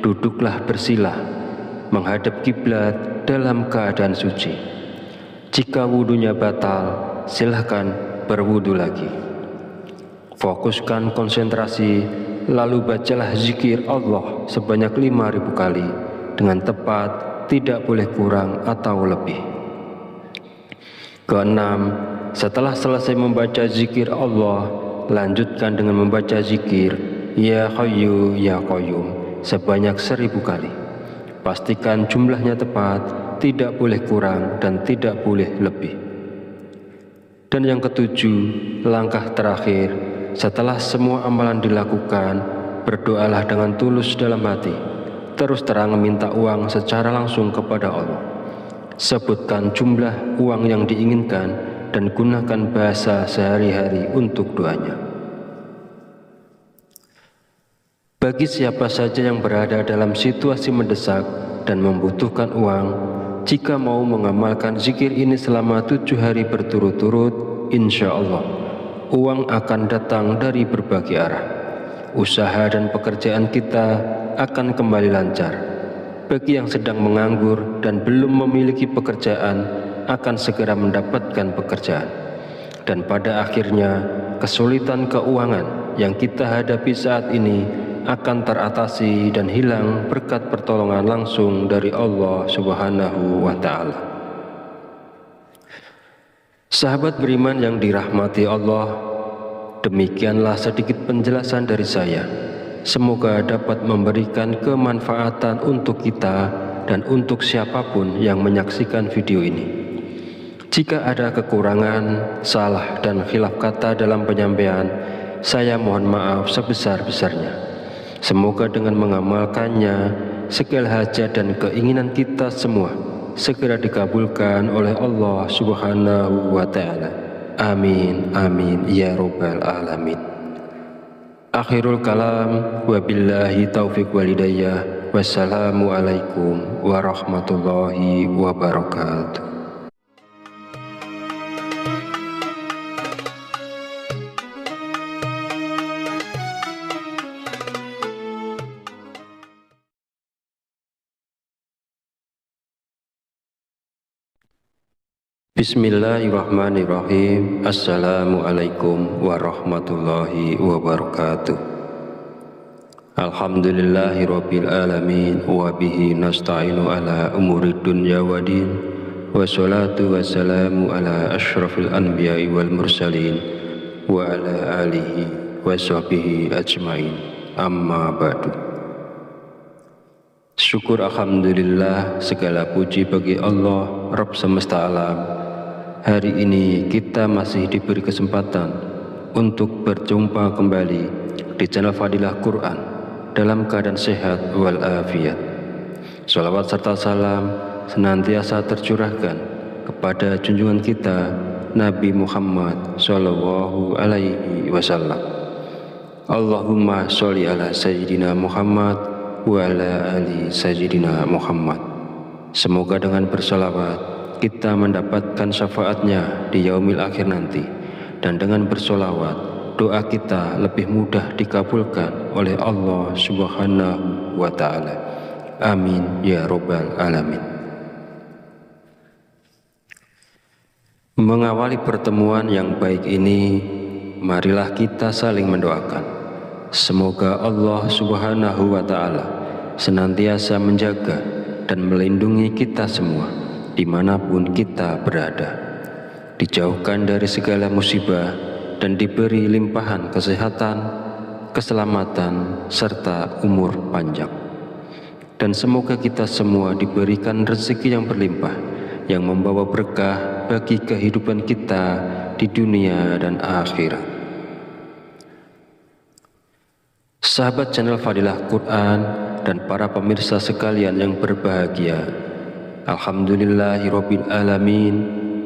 duduklah bersila, menghadap kiblat dalam keadaan suci. Jika wudhunya batal, silahkan berwudhu lagi. Fokuskan konsentrasi, lalu bacalah zikir Allah sebanyak 5.000 kali dengan tepat, tidak boleh kurang atau lebih. Keenam, setelah selesai membaca zikir Allah, lanjutkan dengan membaca zikir Ya Hayyu Ya Qayyum sebanyak 1.000 kali. Pastikan jumlahnya tepat, tidak boleh kurang dan tidak boleh lebih. Dan yang ketujuh, langkah terakhir, setelah semua amalan dilakukan, berdoalah dengan tulus dalam hati. Terus terang minta uang secara langsung kepada Allah. Sebutkan jumlah uang yang diinginkan dan gunakan bahasa sehari-hari untuk doanya. Bagi siapa saja yang berada dalam situasi mendesak dan membutuhkan uang, jika mau mengamalkan zikir ini selama 7 hari berturut-turut, insya Allah uang akan datang dari berbagai arah. Usaha dan pekerjaan kita akan kembali lancar. Bagi yang sedang menganggur dan belum memiliki pekerjaan, akan segera mendapatkan pekerjaan. Dan pada akhirnya, kesulitan keuangan yang kita hadapi saat ini akan teratasi dan hilang berkat pertolongan langsung dari Allah Subhanahu wa Ta'ala. Sahabat beriman yang dirahmati Allah, demikianlah sedikit penjelasan dari saya. Semoga dapat memberikan kemanfaatan untuk kita dan untuk siapapun yang menyaksikan video ini. Jika ada kekurangan, salah dan khilaf kata dalam penyampaian, saya mohon maaf sebesar-besarnya. Semoga dengan mengamalkannya, segala hajat dan keinginan kita semua segera dikabulkan oleh Allah Subhanahu wa Ta'ala. Amin, amin, ya Rabbal Alamin. Akhirul kalam, wabillahi taufiq walhidayah. Wassalamualaikum warahmatullahi wabarakatuh. Bismillahirrahmanirrahim. Assalamualaikum warahmatullahi wabarakatuh. Alhamdulillahirabbil alamin wa bihi nasta'inu ala umuri dunya waddin. Wassalatu wassalamu ala asyrafil anbiya'i wal mursalin wa ala alihi wa sahbihi ajmain. Amma ba'du. Syukur alhamdulillah, segala puji bagi Allah Rabb semesta alam. Hari ini kita masih diberi kesempatan untuk berjumpa kembali di channel Fadilah Quran dalam keadaan sehat walafiat. Sholawat serta salam senantiasa tercurahkan kepada junjungan kita Nabi Muhammad Sallallahu Alaihi Wasallam. Allahumma sholli ala Sayyidina Muhammad wa ala ali Sayyidina Muhammad. Semoga dengan bersolawat kita mendapatkan syafaatnya di yaumil akhir nanti, dan dengan bersolawat doa kita lebih mudah dikabulkan oleh Allah Subhanahu wa Ta'ala. Amin ya Rabbal Alamin. Mengawali pertemuan yang baik ini, marilah kita saling mendoakan. Semoga Allah Subhanahu wa Ta'ala senantiasa menjaga dan melindungi kita semua dimanapun kita berada, dijauhkan dari segala musibah dan diberi limpahan kesehatan, keselamatan, serta umur panjang. Dan semoga kita semua diberikan rezeki yang berlimpah, yang membawa berkah bagi kehidupan kita di dunia dan akhirat. Sahabat channel Fadilah Quran dan para pemirsa sekalian yang berbahagia, Alhamdulillahirabbil alamin.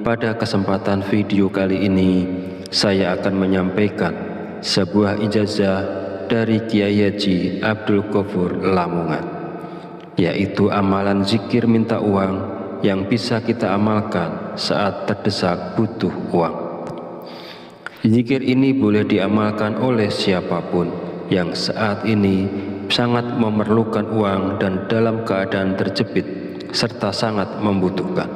Pada kesempatan video kali ini saya akan menyampaikan sebuah ijazah dari Kiai Haji Abdul Ghafur Lamongan, yaitu amalan zikir minta uang yang bisa kita amalkan saat terdesak butuh uang. Zikir ini boleh diamalkan oleh siapapun yang saat ini sangat memerlukan uang dan dalam keadaan terjepit serta sangat membutuhkan.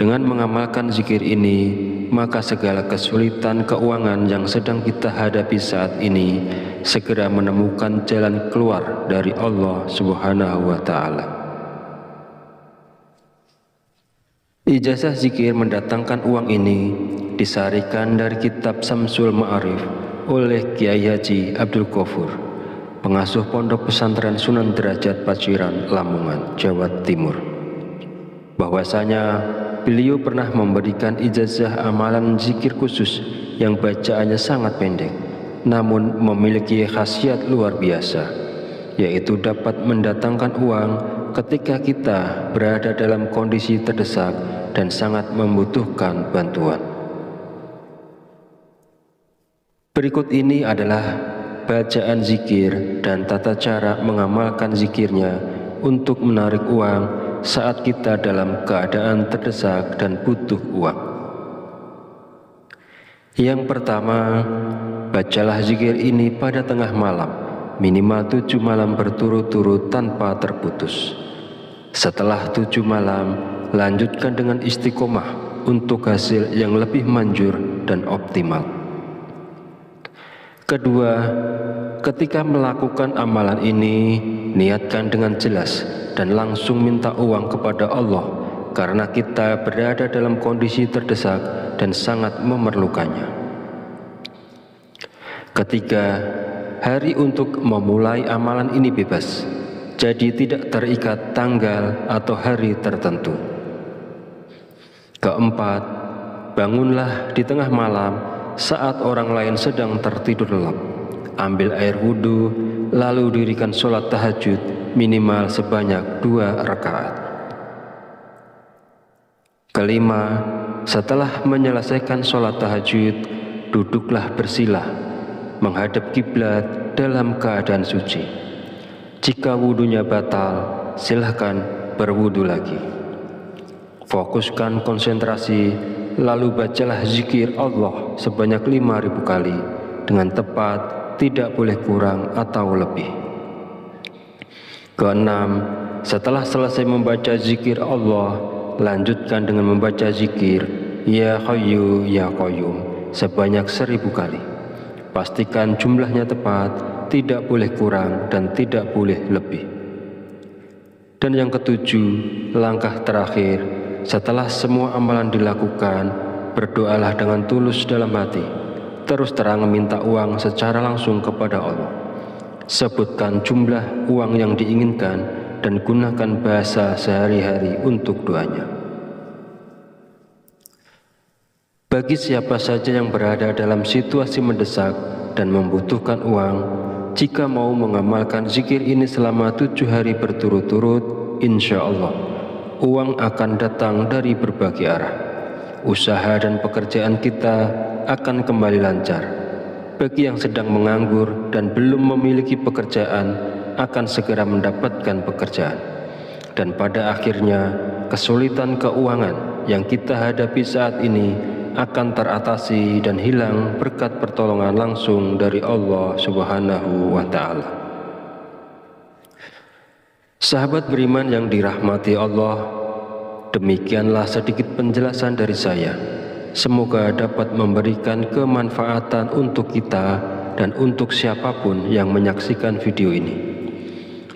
Dengan mengamalkan zikir ini, maka segala kesulitan keuangan yang sedang kita hadapi saat ini segera menemukan jalan keluar dari Allah Subhanahu wa Ta'ala. Ijazah zikir mendatangkan uang ini disarikan dari kitab Samsul Ma'arif oleh Kiai Haji Abdul Ghafur, pengasuh Pondok Pesantren Sunan Derajat Paciran, Lamongan, Jawa Timur. Bahwasanya beliau pernah memberikan ijazah amalan zikir khusus yang bacaannya sangat pendek, namun memiliki khasiat luar biasa, yaitu dapat mendatangkan uang ketika kita berada dalam kondisi terdesak dan sangat membutuhkan bantuan. Berikut ini adalah bacaan zikir dan tata cara mengamalkan zikirnya untuk menarik uang saat kita dalam keadaan terdesak dan butuh uang. Yang pertama, bacalah zikir ini pada tengah malam, minimal 7 malam berturut-turut tanpa terputus. Setelah 7 malam, lanjutkan dengan istiqomah untuk hasil yang lebih manjur dan optimal. Kedua, ketika melakukan amalan ini, niatkan dengan jelas dan langsung minta uang kepada Allah, karena kita berada dalam kondisi terdesak dan sangat memerlukannya. Ketiga, hari untuk memulai amalan ini bebas, jadi tidak terikat tanggal atau hari tertentu. Keempat, bangunlah di tengah malam saat orang lain sedang tertidur lelap. Ambil air wudhu, lalu dirikan sholat tahajud minimal sebanyak 2 rakaat. Kelima, setelah menyelesaikan sholat tahajud, duduklah bersila, menghadap kiblat dalam keadaan suci. Jika wudhunya batal, silahkan berwudhu lagi. Fokuskan konsentrasi, lalu bacalah zikir Allah sebanyak 5.000 kali dengan tepat, tidak boleh kurang atau lebih. Keenam, setelah selesai membaca zikir Allah, lanjutkan dengan membaca zikir Ya Hayyu Ya Qayyum sebanyak 1.000 kali. Pastikan jumlahnya tepat, tidak boleh kurang dan tidak boleh lebih. Dan yang ketujuh, langkah terakhir, setelah semua amalan dilakukan, berdoalah dengan tulus dalam hati, terus terang minta uang secara langsung kepada Allah. Sebutkan jumlah uang yang diinginkan dan gunakan bahasa sehari-hari untuk doanya. Bagi siapa saja yang berada dalam situasi mendesak dan membutuhkan uang, jika mau mengamalkan zikir ini selama 7 hari berturut-turut, insya Allah uang akan datang dari berbagai arah. Usaha dan pekerjaan kita akan kembali lancar. Bagi yang sedang menganggur dan belum memiliki pekerjaan, akan segera mendapatkan pekerjaan. Dan pada akhirnya, kesulitan keuangan yang kita hadapi saat ini akan teratasi dan hilang berkat pertolongan langsung dari Allah Subhanahu wa Ta'ala. Sahabat beriman yang dirahmati Allah, demikianlah sedikit penjelasan dari saya. Semoga dapat memberikan kemanfaatan untuk kita dan untuk siapapun yang menyaksikan video ini.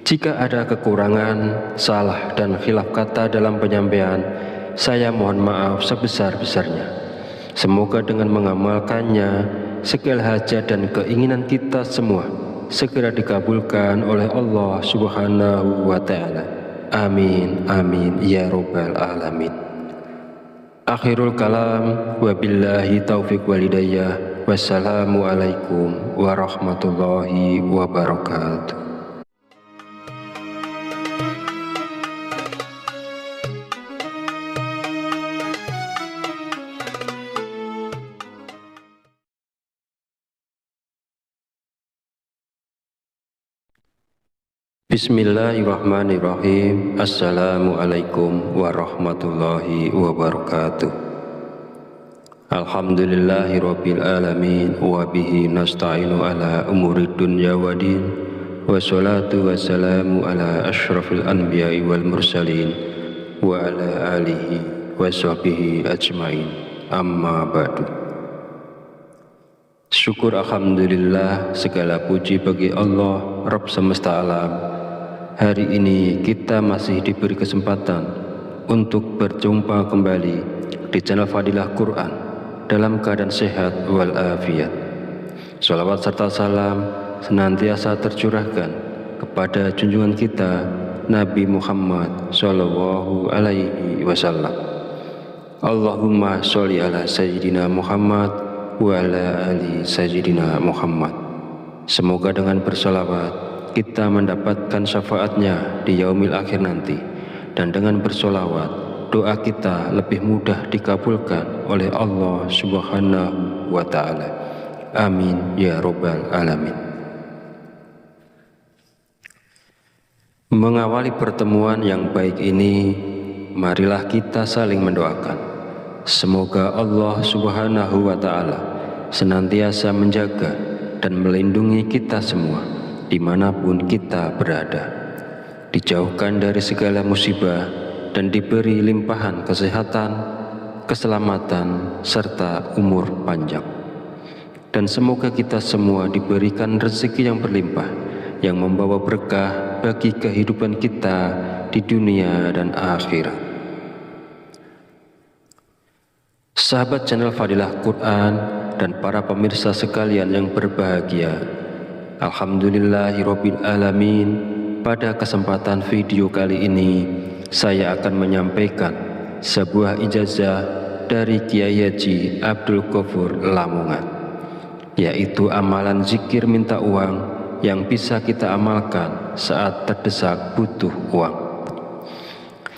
Jika ada kekurangan, salah dan khilaf kata dalam penyampaian, saya mohon maaf sebesar-besarnya. Semoga dengan mengamalkannya, segala hajat dan keinginan kita semua segera dikabulkan oleh Allah Subhanahu wa Ta'ala. Amin, amin, ya Rabbal Alamin. Akhirul kalam, wabillahi taufiq walidayah. Wassalamualaikum warahmatullahi wabarakatuh. Bismillahirrahmanirrahim. Assalamualaikum warahmatullahi wabarakatuh. Alhamdulillahirabbil alamin wa bihi nasta'inu ala umuri dunya waddin. Wassalatu wassalamu ala asyrafil anbiya'i wal mursalin wa ala alihi wa sahbihi ajmain. Amma ba'du. Syukur alhamdulillah, segala puji bagi Allah Rabb semesta alam. Hari ini kita masih diberi kesempatan untuk berjumpa kembali di channel Fadilah Quran dalam keadaan sehat walafiat. Salawat serta salam senantiasa tercurahkan kepada junjungan kita Nabi Muhammad Sallallahu Alaihi Wasallam. Allahumma sholli ala Sayyidina Muhammad wa ala ali Sayyidina Muhammad. Semoga dengan bersolawat kita mendapatkan syafaatnya di yaumil akhir nanti, dan dengan bersolawat doa kita lebih mudah dikabulkan oleh Allah Subhanahu wa Ta'ala. Amin ya Rabbal Alamin. Mengawali pertemuan yang baik ini, marilah kita saling mendoakan. Semoga Allah Subhanahu wa Ta'ala senantiasa menjaga dan melindungi kita semua dimanapun kita berada, dijauhkan dari segala musibah dan diberi limpahan kesehatan, keselamatan, serta umur panjang. Dan semoga kita semua diberikan rezeki yang berlimpah, yang membawa berkah bagi kehidupan kita di dunia dan akhirat. Sahabat channel Fadilah Quran dan para pemirsa sekalian yang berbahagia, alhamdulillahirabbil alamin. Pada kesempatan video kali ini saya akan menyampaikan sebuah ijazah dari Kiai Haji Abdul Ghafur Lamongan, yaitu amalan zikir minta uang yang bisa kita amalkan saat terdesak butuh uang.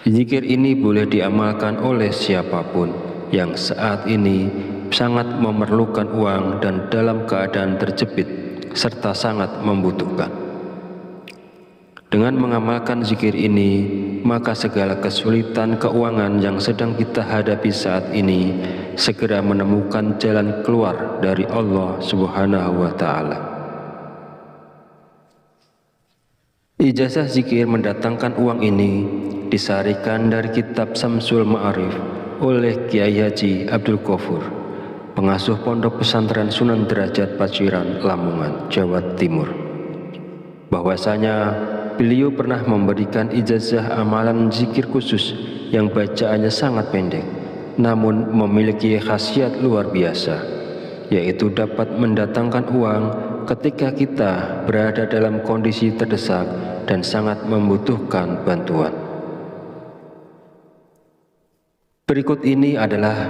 Zikir ini boleh diamalkan oleh siapapun yang saat ini sangat memerlukan uang dan dalam keadaan terjepit serta sangat membutuhkan. Dengan mengamalkan zikir ini, maka segala kesulitan keuangan yang sedang kita hadapi saat ini segera menemukan jalan keluar dari Allah Subhanahu wa Ta'ala. Ijazah zikir mendatangkan uang ini disarikan dari kitab Samsul Ma'arif oleh Kiai Haji Abdul Ghafur, pengasuh Pondok Pesantren Sunan Derajat Paciran, Lamongan, Jawa Timur. Bahwasanya beliau pernah memberikan ijazah amalan zikir khusus yang bacaannya sangat pendek, namun memiliki khasiat luar biasa, yaitu dapat mendatangkan uang ketika kita berada dalam kondisi terdesak dan sangat membutuhkan bantuan. Berikut ini adalah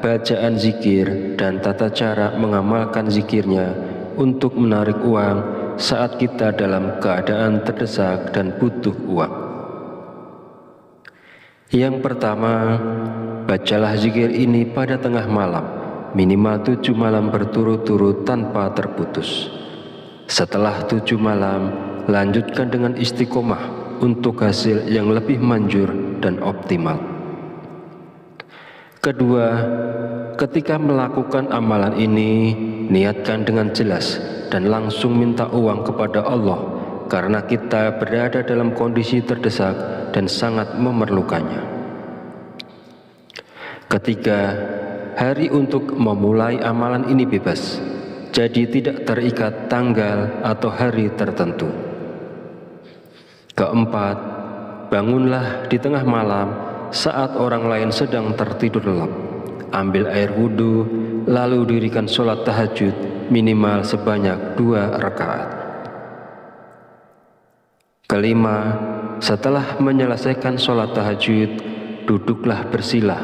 bacaan zikir dan tata cara mengamalkan zikirnya untuk menarik uang saat kita dalam keadaan terdesak dan butuh uang. Yang pertama, bacalah zikir ini pada tengah malam, minimal 7 malam berturut-turut tanpa terputus. Setelah 7 malam, lanjutkan dengan istiqomah untuk hasil yang lebih manjur dan optimal. Kedua, ketika melakukan amalan ini, niatkan dengan jelas dan langsung minta uang kepada Allah karena kita berada dalam kondisi terdesak dan sangat memerlukannya. Ketiga, hari untuk memulai amalan ini bebas, jadi tidak terikat tanggal atau hari tertentu. Keempat, bangunlah di tengah malam saat orang lain sedang tertidur lelap. Ambil air wudhu, lalu dirikan sholat tahajud minimal sebanyak 2 rakaat. Kelima, setelah menyelesaikan sholat tahajud, duduklah bersila,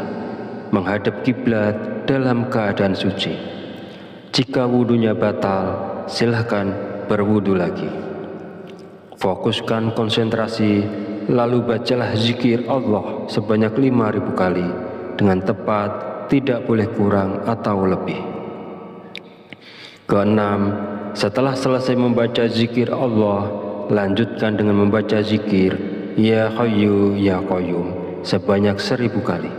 menghadap kiblat dalam keadaan suci. Jika wudhunya batal, silahkan berwudhu lagi. Fokuskan konsentrasi, lalu bacalah zikir Allah sebanyak 5.000 kali dengan tepat, tidak boleh kurang atau lebih. Keenam, setelah selesai membaca zikir Allah, lanjutkan dengan membaca zikir Ya Hayyu Ya Qayyum sebanyak 1.000 kali.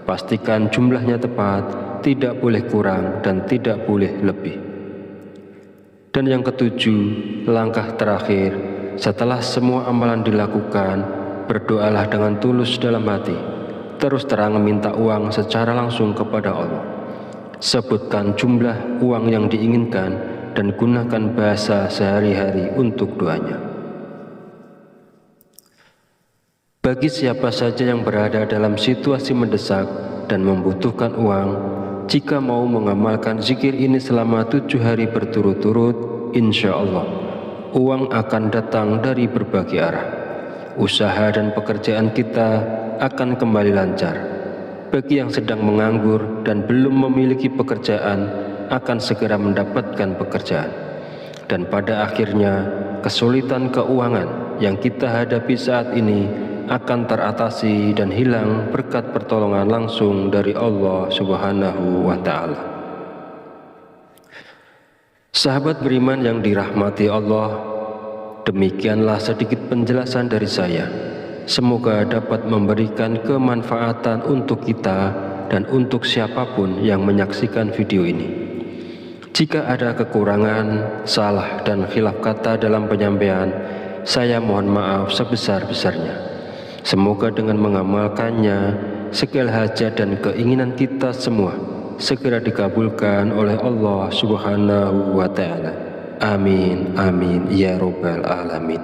Pastikan jumlahnya tepat, tidak boleh kurang dan tidak boleh lebih. Dan yang ketujuh, langkah terakhir, setelah semua amalan dilakukan, berdoalah dengan tulus dalam hati, terus terang minta uang secara langsung kepada Allah. Sebutkan jumlah uang yang diinginkan dan gunakan bahasa sehari-hari untuk doanya. Bagi siapa saja yang berada dalam situasi mendesak dan membutuhkan uang, jika mau mengamalkan zikir ini selama 7 hari berturut-turut, insya Allah uang akan datang dari berbagai arah. Usaha dan pekerjaan kita akan kembali lancar. Bagi yang sedang menganggur dan belum memiliki pekerjaan, akan segera mendapatkan pekerjaan. Dan pada akhirnya, kesulitan keuangan yang kita hadapi saat ini akan teratasi dan hilang berkat pertolongan langsung dari Allah Subhanahu wa Ta'ala. Sahabat beriman yang dirahmati Allah, demikianlah sedikit penjelasan dari saya. Semoga dapat memberikan kemanfaatan untuk kita dan untuk siapapun yang menyaksikan video ini. Jika ada kekurangan, salah dan khilaf kata dalam penyampaian, saya mohon maaf sebesar-besarnya. Semoga dengan mengamalkannya, segala hajat dan keinginan kita semua segera dikabulkan oleh Allah Subhanahu wa Ta'ala. Amin, amin, ya Rabbal Alamin.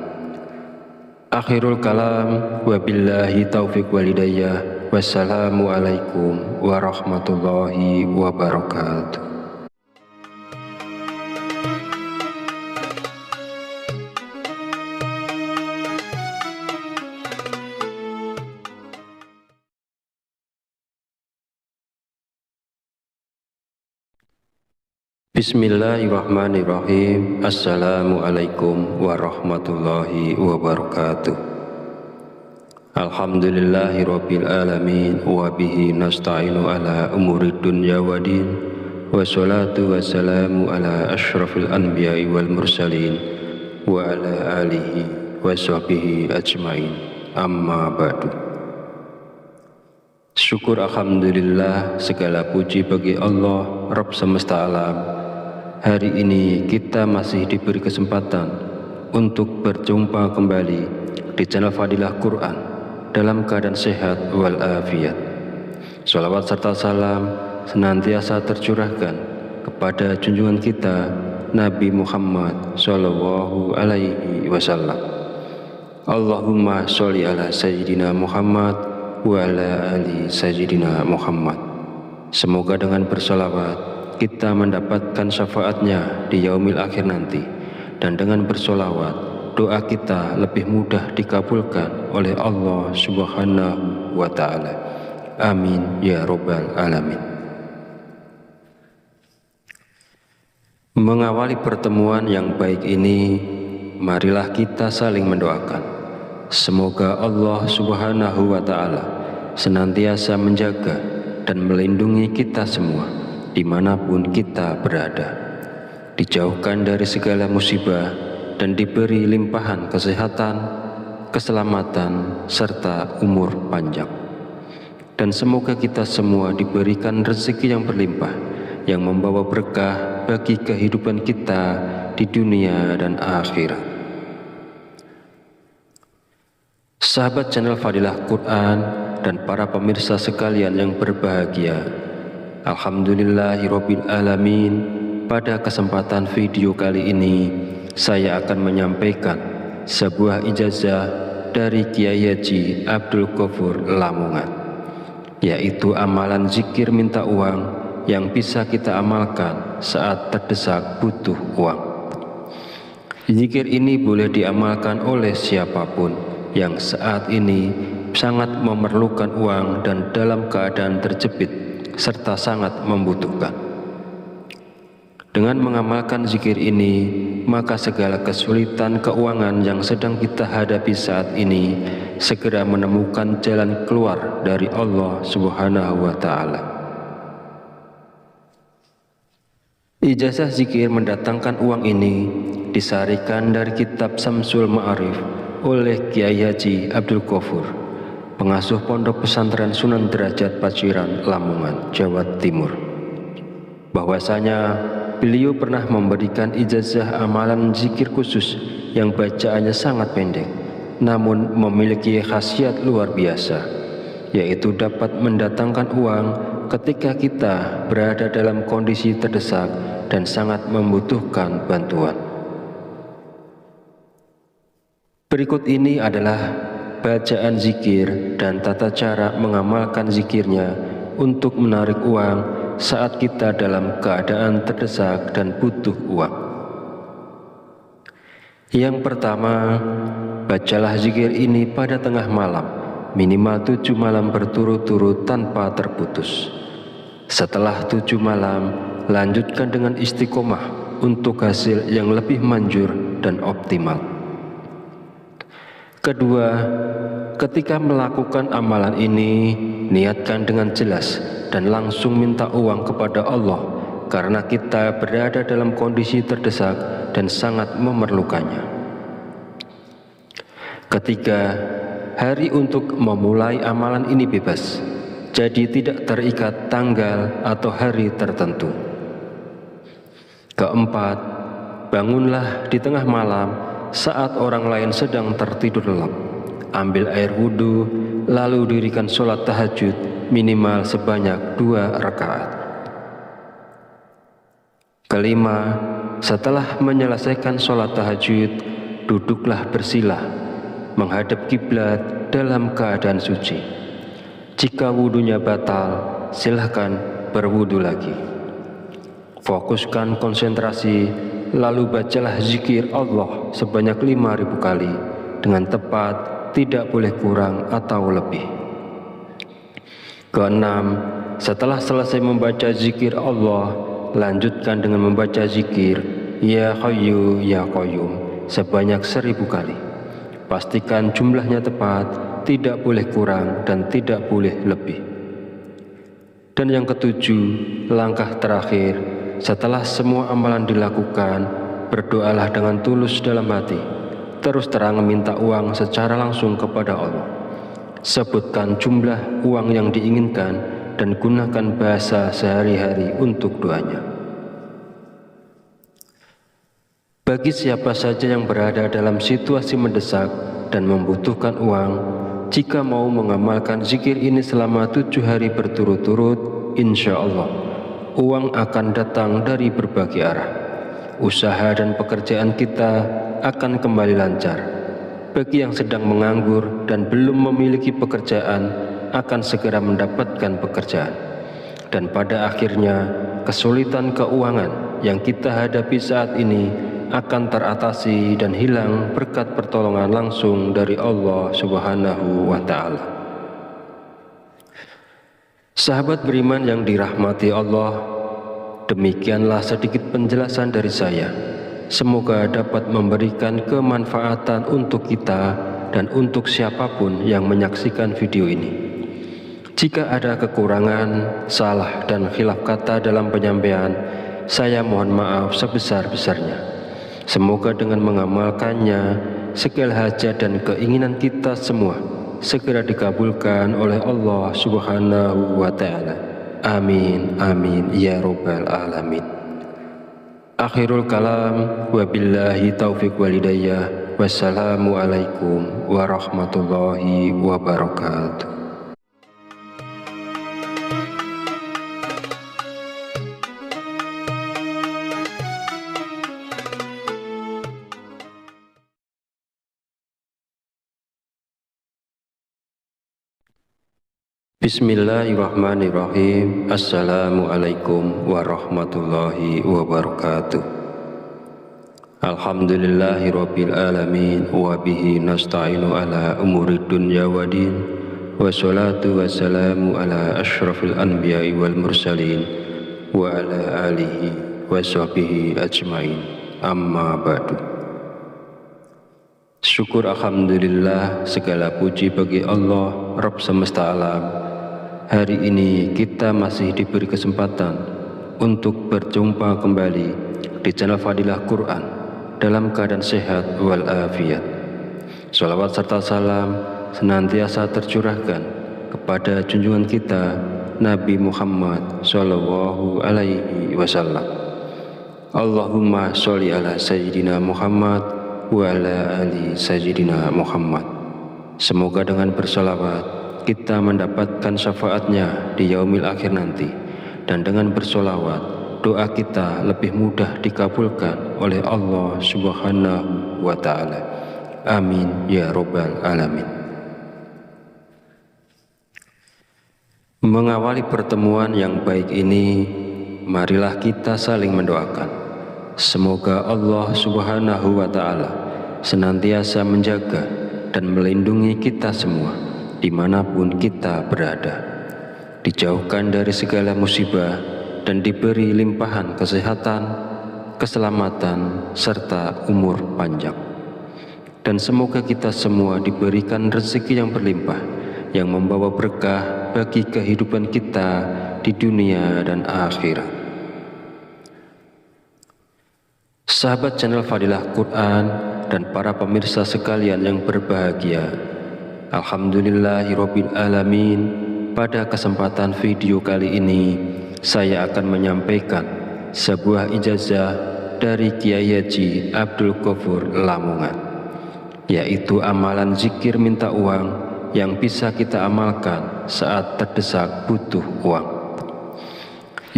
Akhirul kalam, wabillahi taufiq walidayah, wassalamualaikum warahmatullahi wabarakatuh. Bismillahirrahmanirrahim. Assalamualaikum warahmatullahi wabarakatuh. Alhamdulillahirabbil alamin wa bihi nasta'inu ala umurid dunya waddin. Wassalatu wassalamu ala asyrafil anbiya'i wal mursalin wa ala alihi wa sahbihi ajmain. Amma ba'du. Syukur alhamdulillah, segala puji bagi Allah Rabb semesta alam. Hari ini kita masih diberi kesempatan untuk berjumpa kembali di channel Fadilah Quran dalam keadaan sehat walafiat. Shalawat serta salam senantiasa tercurahkan kepada junjungan kita Nabi Muhammad Sallallahu Alaihi Wasallam. Allahumma sholli ala Sayyidina Muhammad wa ala ali Sayyidina Muhammad. Semoga dengan bersolawat kita mendapatkan syafaatnya di yaumil akhir nanti, dan dengan bersolawat doa kita lebih mudah dikabulkan oleh Allah Subhanahu wa Ta'ala. Amin ya Rabbal Alamin. Mengawali pertemuan yang baik ini, marilah kita saling mendoakan. Semoga Allah Subhanahu wa Ta'ala senantiasa menjaga dan melindungi kita semua dimanapun kita berada, dijauhkan dari segala musibah dan diberi limpahan kesehatan, keselamatan, serta umur panjang. Dan semoga kita semua diberikan rezeki yang berlimpah, yang membawa berkah bagi kehidupan kita di dunia dan akhirat. Sahabat channel Fadilah Quran dan para pemirsa sekalian yang berbahagia, Alhamdulillahirabbil alamin. Pada kesempatan video kali ini, saya akan menyampaikan sebuah ijazah dari Kiai Haji Abdul Ghafur Lamongan, yaitu amalan zikir minta uang yang bisa kita amalkan saat terdesak butuh uang. Zikir ini boleh diamalkan oleh siapapun yang saat ini sangat memerlukan uang dan dalam keadaan terjepit serta sangat membutuhkan. Dengan mengamalkan zikir ini, maka segala kesulitan keuangan yang sedang kita hadapi saat ini segera menemukan jalan keluar dari Allah Subhanahu wa Ta'ala. Ijazah zikir mendatangkan uang ini disarikan dari kitab Samsul Ma'arif oleh Kiai Haji Abdul Ghafur, pengasuh Pondok Pesantren Sunan Derajat Paciran, Lamongan, Jawa Timur. Bahwasanya beliau pernah memberikan ijazah amalan zikir khusus yang bacaannya sangat pendek, namun memiliki khasiat luar biasa, yaitu dapat mendatangkan uang ketika kita berada dalam kondisi terdesak dan sangat membutuhkan bantuan. Berikut ini adalah bacaan zikir dan tata cara mengamalkan zikirnya untuk menarik uang saat kita dalam keadaan terdesak dan butuh uang. Yang pertama, bacalah zikir ini pada tengah malam, minimal 7 malam berturut-turut tanpa terputus. Setelah 7 malam, lanjutkan dengan istiqomah untuk hasil yang lebih manjur dan optimal. Kedua, ketika melakukan amalan ini, niatkan dengan jelas dan langsung minta uang kepada Allah karena kita berada dalam kondisi terdesak dan sangat memerlukannya. Ketiga, hari untuk memulai amalan ini bebas, jadi tidak terikat tanggal atau hari tertentu. Keempat, bangunlah di tengah malam saat orang lain sedang tertidur lelap. Ambil air wudhu, lalu dirikan sholat tahajud minimal sebanyak 2 rakaat. Kelima, setelah menyelesaikan sholat tahajud, duduklah bersila, menghadap kiblat dalam keadaan suci. Jika wudhunya batal, silahkan berwudhu lagi. Fokuskan konsentrasi, lalu bacalah zikir Allah sebanyak 5.000 kali dengan tepat, tidak boleh kurang atau lebih. Keenam, setelah selesai membaca zikir Allah, lanjutkan dengan membaca zikir Ya Hayyu Ya Qayyum sebanyak 1.000 kali. Pastikan jumlahnya tepat, tidak boleh kurang dan tidak boleh lebih. Dan yang ketujuh, langkah terakhir, setelah semua amalan dilakukan, berdoalah dengan tulus dalam hati, terus terang meminta uang secara langsung kepada Allah. Sebutkan jumlah uang yang diinginkan dan gunakan bahasa sehari-hari untuk doanya. Bagi siapa saja yang berada dalam situasi mendesak dan membutuhkan uang, jika mau mengamalkan zikir ini selama 7 hari berturut-turut, insya Allah uang akan datang dari berbagai arah. Usaha dan pekerjaan kita akan kembali lancar. Bagi yang sedang menganggur dan belum memiliki pekerjaan, akan segera mendapatkan pekerjaan. Dan pada akhirnya, kesulitan keuangan yang kita hadapi saat ini akan teratasi dan hilang berkat pertolongan langsung dari Allah Subhanahu wa Ta'ala. Sahabat beriman yang dirahmati Allah, demikianlah sedikit penjelasan dari saya. Semoga dapat memberikan kemanfaatan untuk kita dan untuk siapapun yang menyaksikan video ini. Jika ada kekurangan, salah dan khilaf kata dalam penyampaian, saya mohon maaf sebesar-besarnya. Semoga dengan mengamalkannya, segala hajat dan keinginan kita semua segera dikabulkan oleh Allah Subhanahu wa Ta'ala. Amin, amin, ya Rabbal Alamin. Akhirul kalam, wabillahi taufiq walhidayah. Wassalamualaikum warahmatullahi wabarakatuh. Bismillahirrahmanirrahim. Assalamualaikum warahmatullahi wabarakatuh. Alhamdulillahirabbil alamin wa bihi nasta'inu ala umuri dunya waddin. Wassalatu wassalamu ala asyrafil anbiya'i wal mursalin wa ala alihi wa sahbihi ajmain. Amma ba'du. Syukur alhamdulillah, segala puji bagi Allah Rabb semesta alam. Hari ini kita masih diberi kesempatan untuk berjumpa kembali di channel Fadilah Quran dalam keadaan sehat walafiat. Shalawat serta salam senantiasa tercurahkan kepada junjungan kita Nabi Muhammad Sallallahu Alaihi Wasallam. Allahumma sholli ala Sayyidina Muhammad wa ala ali Sayyidina Muhammad. Semoga dengan bersolawat kita mendapatkan syafaatnya di yaumil akhir nanti, dan dengan bersolawat doa kita lebih mudah dikabulkan oleh Allah Subhanahu wa Ta'ala. Amin ya Rabbal Alamin. Mengawali pertemuan yang baik ini, marilah kita saling mendoakan. Semoga Allah Subhanahu wa Ta'ala senantiasa menjaga dan melindungi kita semua dimanapun kita berada, dijauhkan dari segala musibah dan diberi limpahan kesehatan, keselamatan, serta umur panjang. Dan semoga kita semua diberikan rezeki yang berlimpah, yang membawa berkah bagi kehidupan kita di dunia dan akhirat. Sahabat channel Fadilah Quran dan para pemirsa sekalian yang berbahagia, alhamdulillahirabbil alamin. Pada kesempatan video kali ini saya akan menyampaikan sebuah ijazah dari Kiai Haji Abdul Ghafur Lamongan, yaitu amalan zikir minta uang yang bisa kita amalkan saat terdesak butuh uang.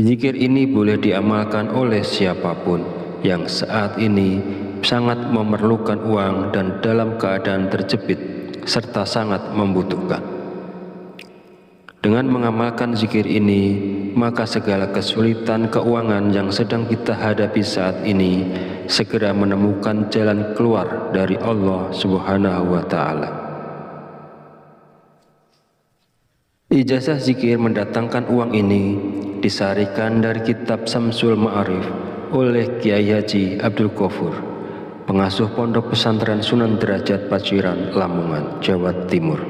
Zikir ini boleh diamalkan oleh siapapun yang saat ini sangat memerlukan uang dan dalam keadaan terjepit serta sangat membutuhkan. Dengan mengamalkan zikir ini, maka segala kesulitan keuangan yang sedang kita hadapi saat ini segera menemukan jalan keluar dari Allah Subhanahu wa Ta'ala. Ijazah zikir mendatangkan uang ini disarikan dari kitab Samsul Ma'arif oleh Kiai Haji Abdul Ghafur, pengasuh Pondok Pesantren Sunan Derajat Paciran, Lamongan, Jawa Timur.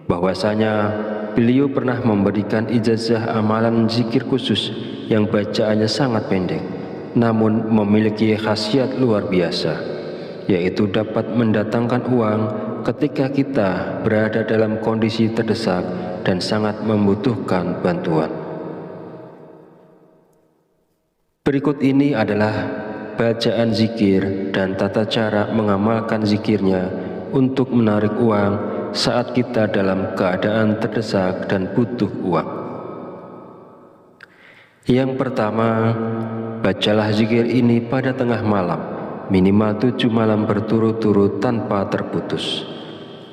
Bahwasanya beliau pernah memberikan ijazah amalan zikir khusus yang bacaannya sangat pendek, namun memiliki khasiat luar biasa, yaitu dapat mendatangkan uang ketika kita berada dalam kondisi terdesak dan sangat membutuhkan bantuan. Berikut ini adalah bacaan zikir dan tata cara mengamalkan zikirnya untuk menarik uang saat kita dalam keadaan terdesak dan butuh uang. Yang pertama, bacalah zikir ini pada tengah malam, minimal 7 malam berturut-turut tanpa terputus.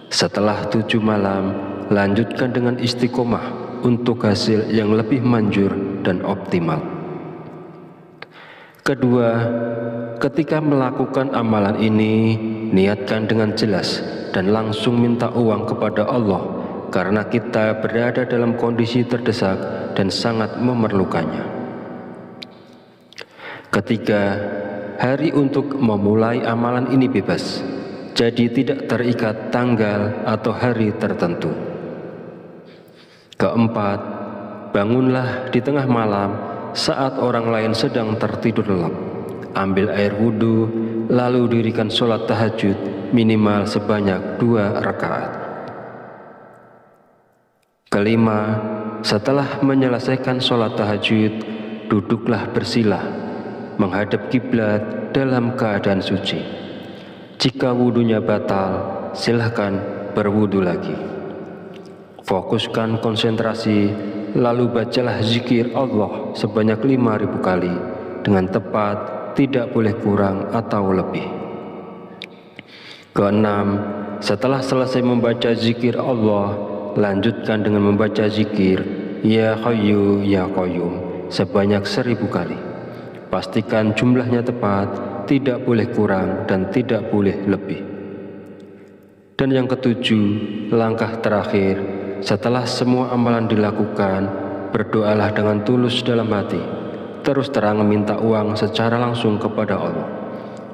Setelah 7 malam, lanjutkan dengan istiqomah untuk hasil yang lebih manjur dan optimal. Kedua, ketika melakukan amalan ini, niatkan dengan jelas dan langsung minta uang kepada Allah, karena kita berada dalam kondisi terdesak dan sangat memerlukannya. Ketiga, hari untuk memulai amalan ini bebas, jadi tidak terikat tanggal atau hari tertentu. Keempat, bangunlah di tengah malam saat orang lain sedang tertidur lelap. Ambil air wudhu, lalu dirikan sholat tahajud minimal sebanyak 2 rakaat. Kelima, setelah menyelesaikan sholat tahajud, duduklah bersila, menghadap kiblat dalam keadaan suci. Jika wudhunya batal, silahkan berwudhu lagi. Fokuskan konsentrasi, lalu bacalah zikir Allah sebanyak 5.000 kali dengan tepat, tidak boleh kurang atau lebih. Keenam, setelah selesai membaca zikir Allah, lanjutkan dengan membaca zikir Ya Hayyu Ya Qayyum sebanyak 1.000 kali. Pastikan jumlahnya tepat, tidak boleh kurang dan tidak boleh lebih. Dan yang ketujuh, langkah terakhir, setelah semua amalan dilakukan, berdoalah dengan tulus dalam hati, terus terang minta uang secara langsung kepada Allah.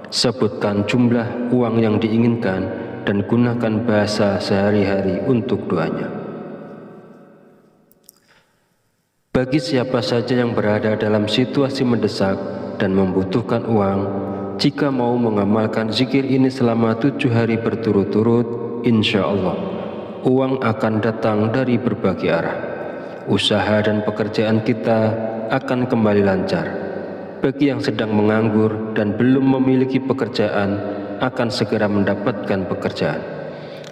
Sebutkan jumlah uang yang diinginkan dan gunakan bahasa sehari-hari untuk doanya. Bagi siapa saja yang berada dalam situasi mendesak dan membutuhkan uang, jika mau mengamalkan zikir ini selama 7 hari berturut-turut, insya Allah uang akan datang dari berbagai arah. Usaha dan pekerjaan kita akan kembali lancar. Bagi yang sedang menganggur dan belum memiliki pekerjaan, akan segera mendapatkan pekerjaan.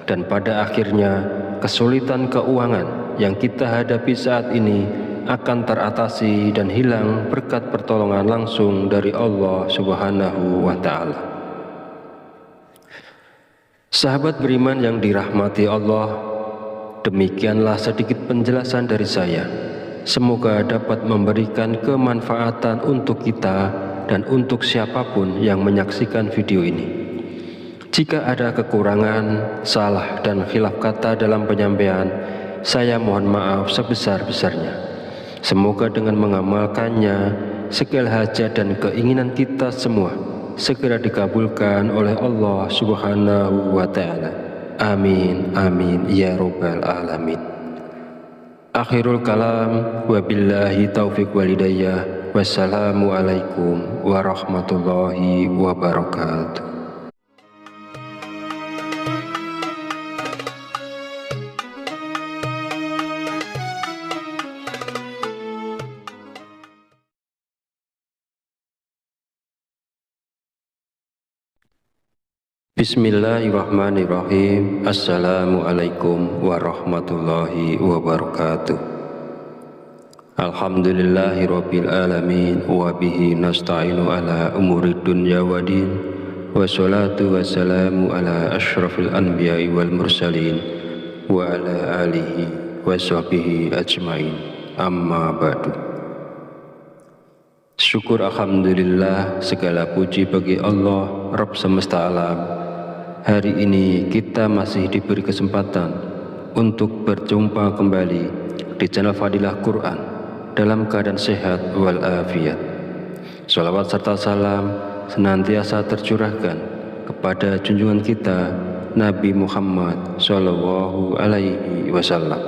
Dan pada akhirnya, kesulitan keuangan yang kita hadapi saat ini akan teratasi dan hilang berkat pertolongan langsung dari Allah Subhanahu wa Ta'ala. Sahabat beriman yang dirahmati Allah, demikianlah sedikit penjelasan dari saya. Semoga dapat memberikan kemanfaatan untuk kita dan untuk siapapun yang menyaksikan video ini. Jika ada kekurangan, salah dan khilaf kata dalam penyampaian, saya mohon maaf sebesar-besarnya. Semoga dengan mengamalkannya, segala hajat dan keinginan kita semua segera dikabulkan oleh Allah Subhanahu wa Ta'ala. Amin, amin, ya Rabbal Alamin. Akhirul kalam, wabillahi taufiq walidayah. Wassalamualaikum warahmatullahi wabarakatuh. Bismillahirrahmanirrahim. Assalamualaikum warahmatullahi wabarakatuh. Alhamdulillahirabbil alamin wa bihi nasta'inu ala umuri dunya waddin. Wassalatu wassalamu ala asyrafil anbiya'i wal mursalin wa ala alihi wa sahbihi ajmain. Amma ba'du. Syukur alhamdulillah, segala puji bagi Allah Rabb semesta alam. Hari ini kita masih diberi kesempatan untuk berjumpa kembali di channel Fadilah Quran dalam keadaan sehat walafiat. Salawat serta salam senantiasa tercurahkan kepada junjungan kita Nabi Muhammad Sallallahu Alaihi Wasallam.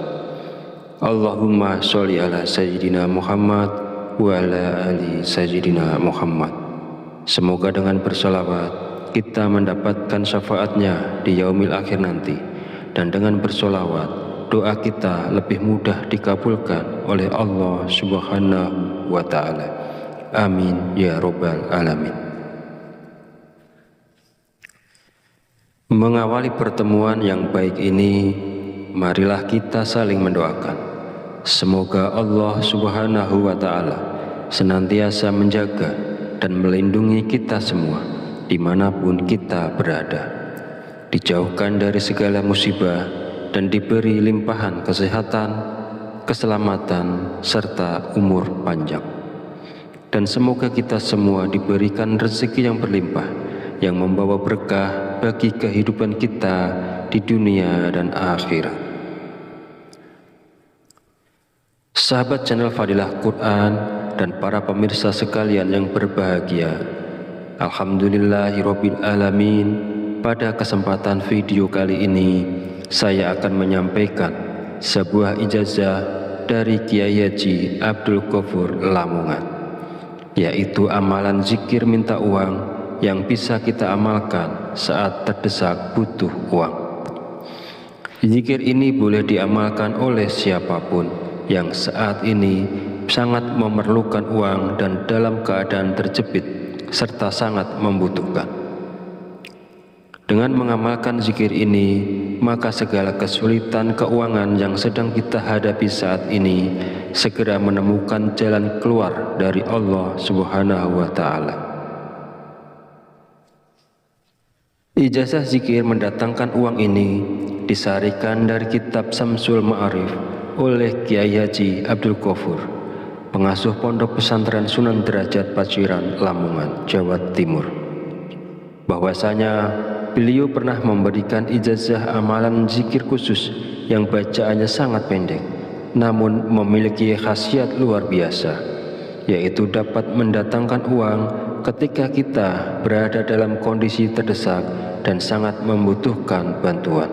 Allahumma sholli ala Sayyidina Muhammad wa ala ali Sayyidina Muhammad. Semoga dengan bersolawat kita mendapatkan syafaatnya di yaumil akhir nanti, dan dengan bersolawat doa kita lebih mudah dikabulkan oleh Allah Subhanahu wa Ta'ala. Amin ya Rabbal Alamin. Mengawali pertemuan yang baik ini, marilah kita saling mendoakan. Semoga Allah Subhanahu wa Ta'ala senantiasa menjaga dan melindungi kita semua dimanapun kita berada, dijauhkan dari segala musibah dan diberi limpahan kesehatan, keselamatan, serta umur panjang. Dan semoga kita semua diberikan rezeki yang berlimpah, yang membawa berkah bagi kehidupan kita di dunia dan akhirat. Sahabat channel Fadilah Quran, dan para pemirsa sekalian yang berbahagia. Alhamdulillahirabbil alamin. Pada kesempatan video kali ini saya akan menyampaikan sebuah ijazah dari Kiai Haji Abdul Ghafur Lamongan, yaitu amalan zikir minta uang yang bisa kita amalkan saat terdesak butuh uang. Zikir ini boleh diamalkan oleh siapapun yang saat ini sangat memerlukan uang dan dalam keadaan terjepit serta sangat membutuhkan. Dengan mengamalkan zikir ini, maka segala kesulitan keuangan yang sedang kita hadapi saat ini segera menemukan jalan keluar dari Allah Subhanahu wa Ta'ala. Ijazah zikir mendatangkan uang ini disarikan dari kitab Samsul Ma'arif oleh Kiai Haji Abdul Ghafur, pengasuh Pondok Pesantren Sunan Derajat Paciran, Lamongan, Jawa Timur. Bahwasanya beliau pernah memberikan ijazah amalan zikir khusus yang bacaannya sangat pendek, namun memiliki khasiat luar biasa, yaitu dapat mendatangkan uang ketika kita berada dalam kondisi terdesak dan sangat membutuhkan bantuan.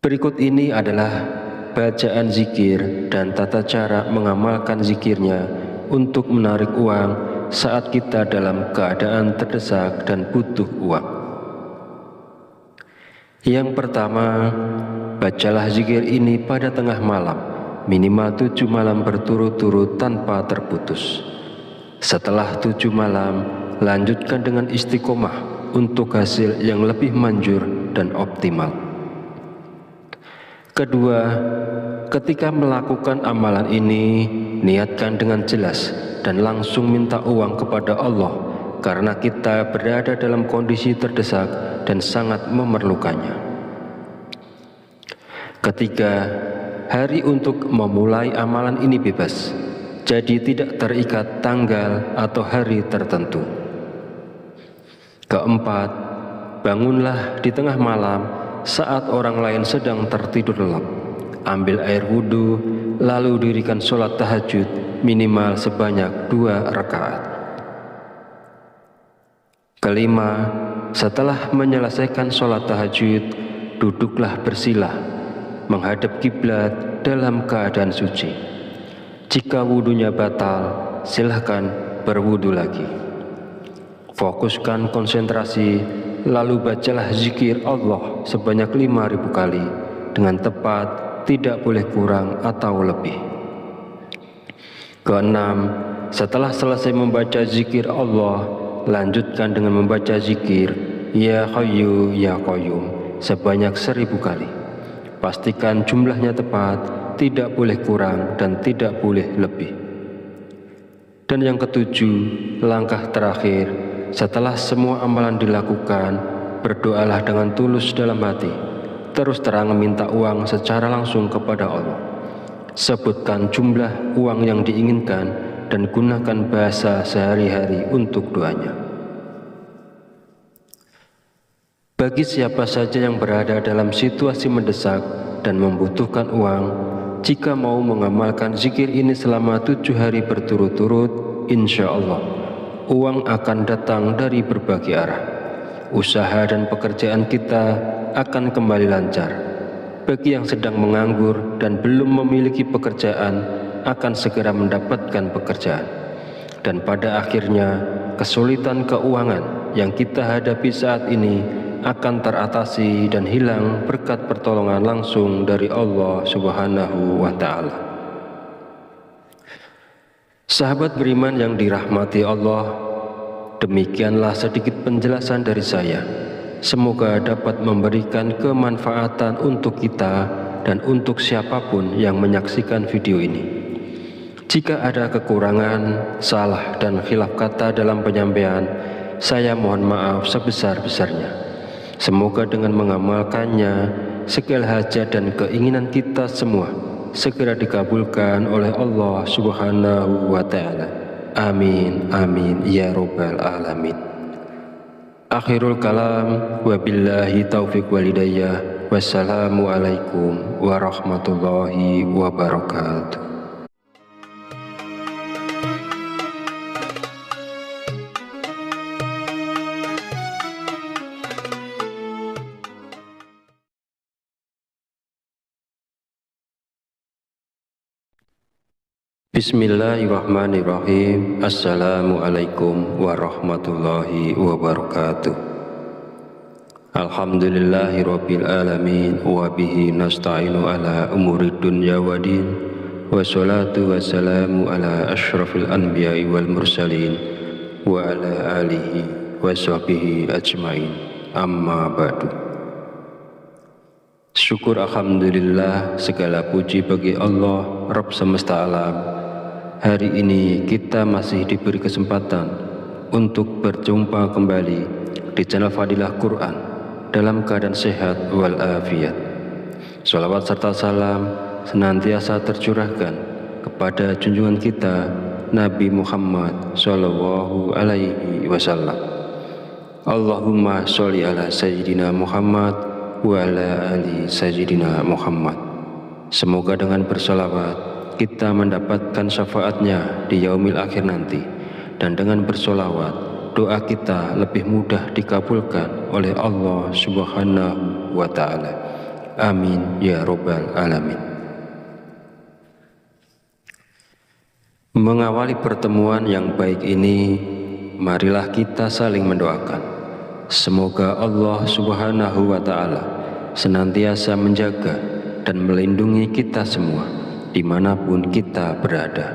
Berikut ini adalah bacaan zikir dan tata cara mengamalkan zikirnya untuk menarik uang saat kita dalam keadaan terdesak dan butuh uang. Yang pertama, bacalah zikir ini pada tengah malam, minimal 7 malam berturut-turut tanpa terputus. Setelah 7 malam, lanjutkan dengan istiqomah untuk hasil yang lebih manjur dan optimal. Kedua, ketika melakukan amalan ini, niatkan dengan jelas dan langsung minta uang kepada Allah karena kita berada dalam kondisi terdesak dan sangat memerlukannya. Ketiga, hari untuk memulai amalan ini bebas, jadi tidak terikat tanggal atau hari tertentu. Keempat, bangunlah di tengah malam saat orang lain sedang tertidur lelap. Ambil air wudhu, lalu dirikan sholat tahajud minimal sebanyak 2 rakaat. Kelima, setelah menyelesaikan sholat tahajud, duduklah bersilah, menghadap kiblat dalam keadaan suci. Jika wudhunya batal, silahkan berwudhu lagi. Fokuskan konsentrasi, lalu bacalah zikir Allah sebanyak 5.000 kali dengan tepat, tidak boleh kurang atau lebih. Keenam, setelah selesai membaca zikir Allah, lanjutkan dengan membaca zikir Ya Hayyu Ya Qayyum sebanyak 1.000 kali. Pastikan jumlahnya tepat, tidak boleh kurang dan tidak boleh lebih. Dan yang ketujuh, langkah terakhir, setelah semua amalan dilakukan, berdoalah dengan tulus dalam hati, terus terang minta uang secara langsung kepada Allah. Sebutkan jumlah uang yang diinginkan dan gunakan bahasa sehari-hari untuk doanya. Bagi siapa saja yang berada dalam situasi mendesak dan membutuhkan uang, jika mau mengamalkan zikir ini selama 7 hari berturut-turut, insya Allah uang akan datang dari berbagai arah. Usaha dan pekerjaan kita akan kembali lancar. Bagi yang sedang menganggur dan belum memiliki pekerjaan, akan segera mendapatkan pekerjaan. Dan pada akhirnya, kesulitan keuangan yang kita hadapi saat ini akan teratasi dan hilang berkat pertolongan langsung dari Allah Subhanahu wa Ta'ala. Sahabat beriman yang dirahmati Allah, demikianlah sedikit penjelasan dari saya. Semoga dapat memberikan kemanfaatan untuk kita dan untuk siapapun yang menyaksikan video ini. Jika ada kekurangan, salah dan khilaf kata dalam penyampaian, saya mohon maaf sebesar-besarnya. Semoga dengan mengamalkannya, segala hajat dan keinginan kita semua segera dikabulkan oleh Allah Subhanahu wa Ta'ala. Amin, amin, ya Rabbal Alamin. Akhirul kalam, wabillahi taufiq walhidayah. Wassalamualaikum warahmatullahi wabarakatuh. Bismillahirrahmanirrahim. Assalamualaikum warahmatullahi wabarakatuh. Alhamdulillahirabbil alamin wa bihi nasta'inu ala umurid dunya waddin. Wassalatu wassalamu ala asyrafil anbiya'i wal mursalin wa ala alihi wa sahbihi ajmain. Amma ba'du. Syukur alhamdulillah, segala puji bagi Allah Rabb semesta alam. Hari ini kita masih diberi kesempatan untuk berjumpa kembali di channel Fadilah Quran dalam keadaan sehat walafiat. Sholawat serta salam senantiasa tercurahkan kepada junjungan kita Nabi Muhammad Sallallahu Alaihi Wasallam. Allahumma sholli ala Sayyidina Muhammad wa ala ali Sayyidina Muhammad. Semoga dengan bersolawat kita mendapatkan syafaatnya di yaumil akhir nanti, dan dengan bersolawat doa kita lebih mudah dikabulkan oleh Allah Subhanahu wa Ta'ala. Amin ya Rabbal Alamin. Mengawali pertemuan yang baik ini, marilah kita saling mendoakan. Semoga Allah Subhanahu wa Ta'ala senantiasa menjaga dan melindungi kita semua dimanapun kita berada,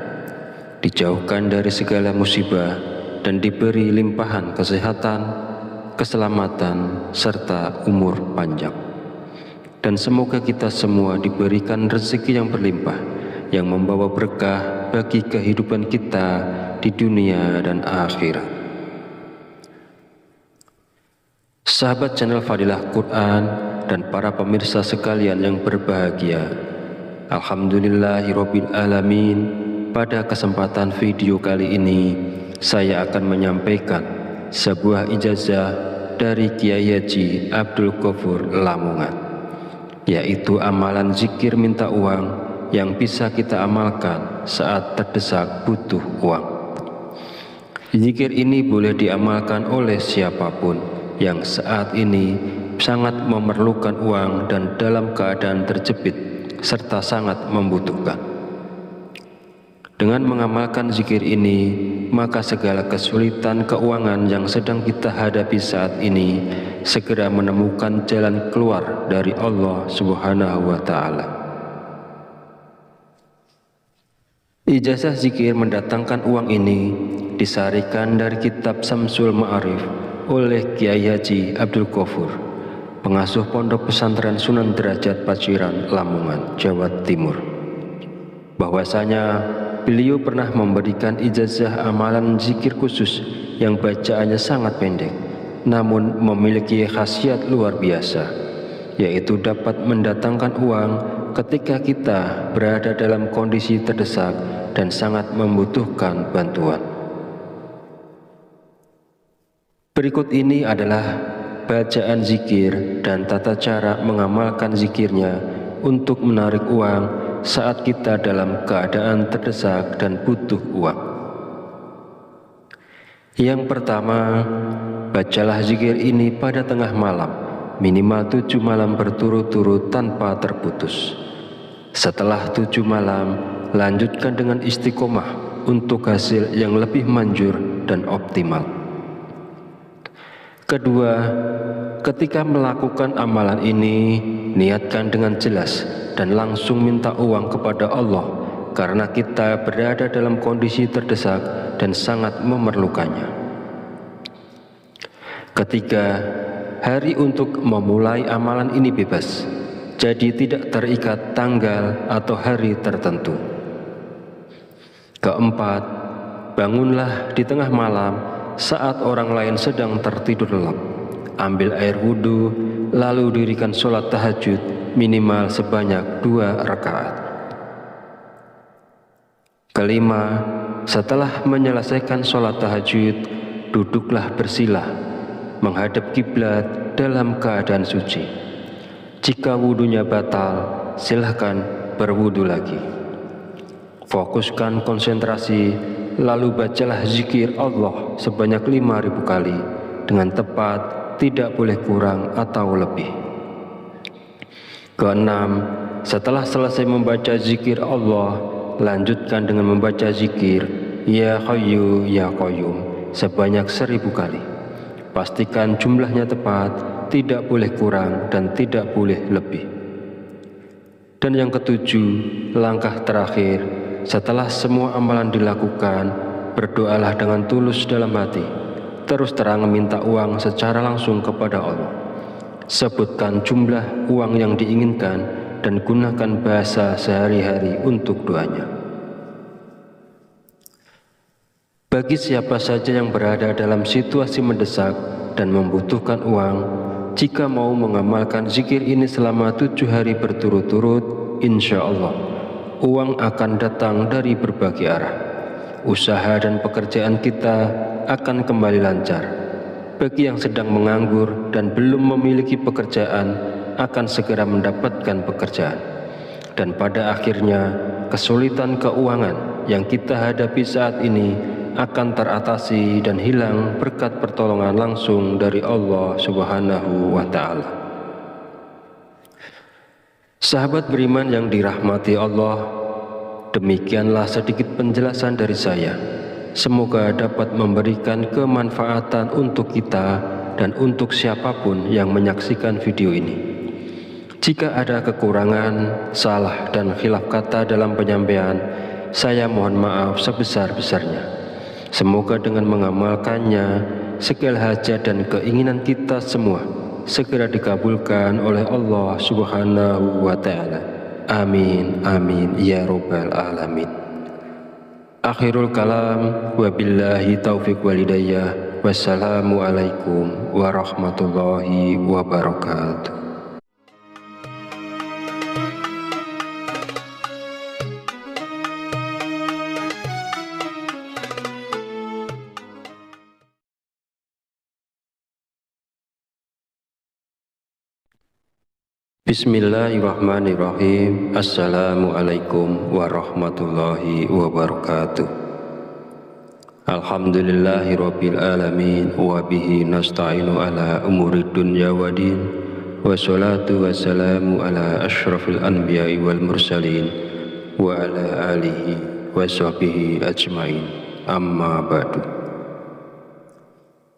dijauhkan dari segala musibah dan diberi limpahan kesehatan, keselamatan, serta umur panjang. Dan semoga kita semua diberikan rezeki yang berlimpah, yang membawa berkah bagi kehidupan kita di dunia dan akhirat. Sahabat channel Fadilah Quran dan para pemirsa sekalian yang berbahagia, alhamdulillahirabbil alamin, pada kesempatan video kali ini saya akan menyampaikan sebuah ijazah dari Kiai Haji Abdul Ghafur Lamongan, yaitu amalan zikir minta uang yang bisa kita amalkan saat terdesak butuh uang. Zikir ini boleh diamalkan oleh siapapun yang saat ini sangat memerlukan uang dan dalam keadaan terjepit serta sangat membutuhkan. Dengan mengamalkan zikir ini, maka segala kesulitan keuangan yang sedang kita hadapi saat ini segera menemukan jalan keluar dari Allah Subhanahu wa Ta'ala. Ijazah zikir mendatangkan uang ini disarikan dari kitab Samsul Ma'arif oleh Kiai Haji Abdul Ghafur, pengasuh Pondok Pesantren Sunan Derajat Paciran, Lamongan, Jawa Timur, bahwasanya beliau pernah memberikan ijazah amalan zikir khusus yang bacaannya sangat pendek, namun memiliki khasiat luar biasa, yaitu dapat mendatangkan uang ketika kita berada dalam kondisi terdesak dan sangat membutuhkan bantuan. Berikut ini adalah bacaan zikir dan tata cara mengamalkan zikirnya untuk menarik uang saat kita dalam keadaan terdesak dan butuh uang. Yang pertama, bacalah zikir ini pada tengah malam, minimal 7 malam berturut-turut tanpa terputus. Setelah 7 malam, lanjutkan dengan istiqomah untuk hasil yang lebih manjur dan optimal. Kedua, ketika melakukan amalan ini, niatkan dengan jelas dan langsung minta uang kepada Allah, karena kita berada dalam kondisi terdesak dan sangat memerlukannya. Ketiga, hari untuk memulai amalan ini bebas, jadi tidak terikat tanggal atau hari tertentu. Keempat, bangunlah di tengah malam saat orang lain sedang tertidur lelap. Ambil air wudhu, lalu dirikan sholat tahajud minimal sebanyak 2 rakaat. Kelima, setelah menyelesaikan sholat tahajud, duduklah bersilah, menghadap kiblat dalam keadaan suci. Jika wudhunya batal, silahkan berwudhu lagi. Fokuskan konsentrasi, lalu bacalah zikir Allah sebanyak 5.000 kali dengan tepat, tidak boleh kurang atau lebih. Keenam, setelah selesai membaca zikir Allah, lanjutkan dengan membaca zikir Ya Hayyu Ya Qayyum sebanyak 1000 kali. Pastikan jumlahnya tepat, tidak boleh kurang dan tidak boleh lebih. Dan yang ketujuh, langkah terakhir, setelah semua amalan dilakukan, berdoalah dengan tulus dalam hati. Terus terang minta uang secara langsung kepada Allah. Sebutkan jumlah uang yang diinginkan dan gunakan bahasa sehari-hari untuk doanya. Bagi siapa saja yang berada dalam situasi mendesak dan membutuhkan uang, jika mau mengamalkan zikir ini selama 7 hari berturut-turut, insya Allah uang akan datang dari berbagai arah. Usaha dan pekerjaan kita akan kembali lancar. Bagi yang sedang menganggur dan belum memiliki pekerjaan, akan segera mendapatkan pekerjaan. Dan pada akhirnya, kesulitan keuangan yang kita hadapi saat ini akan teratasi dan hilang berkat pertolongan langsung dari Allah Subhanahu wa Ta'ala. Sahabat beriman yang dirahmati Allah, demikianlah sedikit penjelasan dari saya. Semoga dapat memberikan kemanfaatan untuk kita dan untuk siapapun yang menyaksikan video ini. Jika ada kekurangan, salah dan khilaf kata dalam penyampaian, saya mohon maaf sebesar-besarnya. Semoga dengan mengamalkannya, segala hajat dan keinginan kita semua segera dikabulkan oleh Allah Subhanahu wa Ta'ala. Amin, amin, ya Rabbal Alamin. Akhirul kalam, wabillahi taufiq walhidayah. Wassalamualaikum warahmatullahi wabarakatuh. Bismillahirrahmanirrahim. Assalamualaikum warahmatullahi wabarakatuh. Alhamdulillahirabbil alamin wa bihi nasta'inu ala umuri dunya waddin. Wassalatu wassalamu ala asyrafil anbiya'i wal mursalin wa ala alihi wa sahbihi ajmain. Amma ba'du.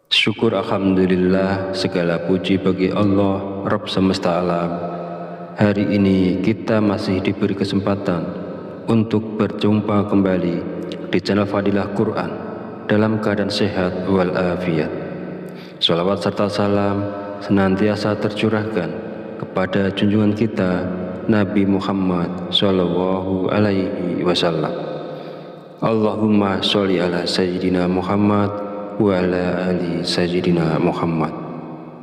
Syukur alhamdulillah, segala puji bagi Allah Rabb semesta alam. Hari ini kita masih diberi kesempatan untuk berjumpa kembali di channel Fadilah Quran dalam keadaan sehat walafiat. Shalawat serta salam senantiasa tercurahkan kepada junjungan kita Nabi Muhammad Sallallahu Alaihi Wasallam. Allahumma sholli ala Sayyidina Muhammad wa ala ali Sayyidina Muhammad.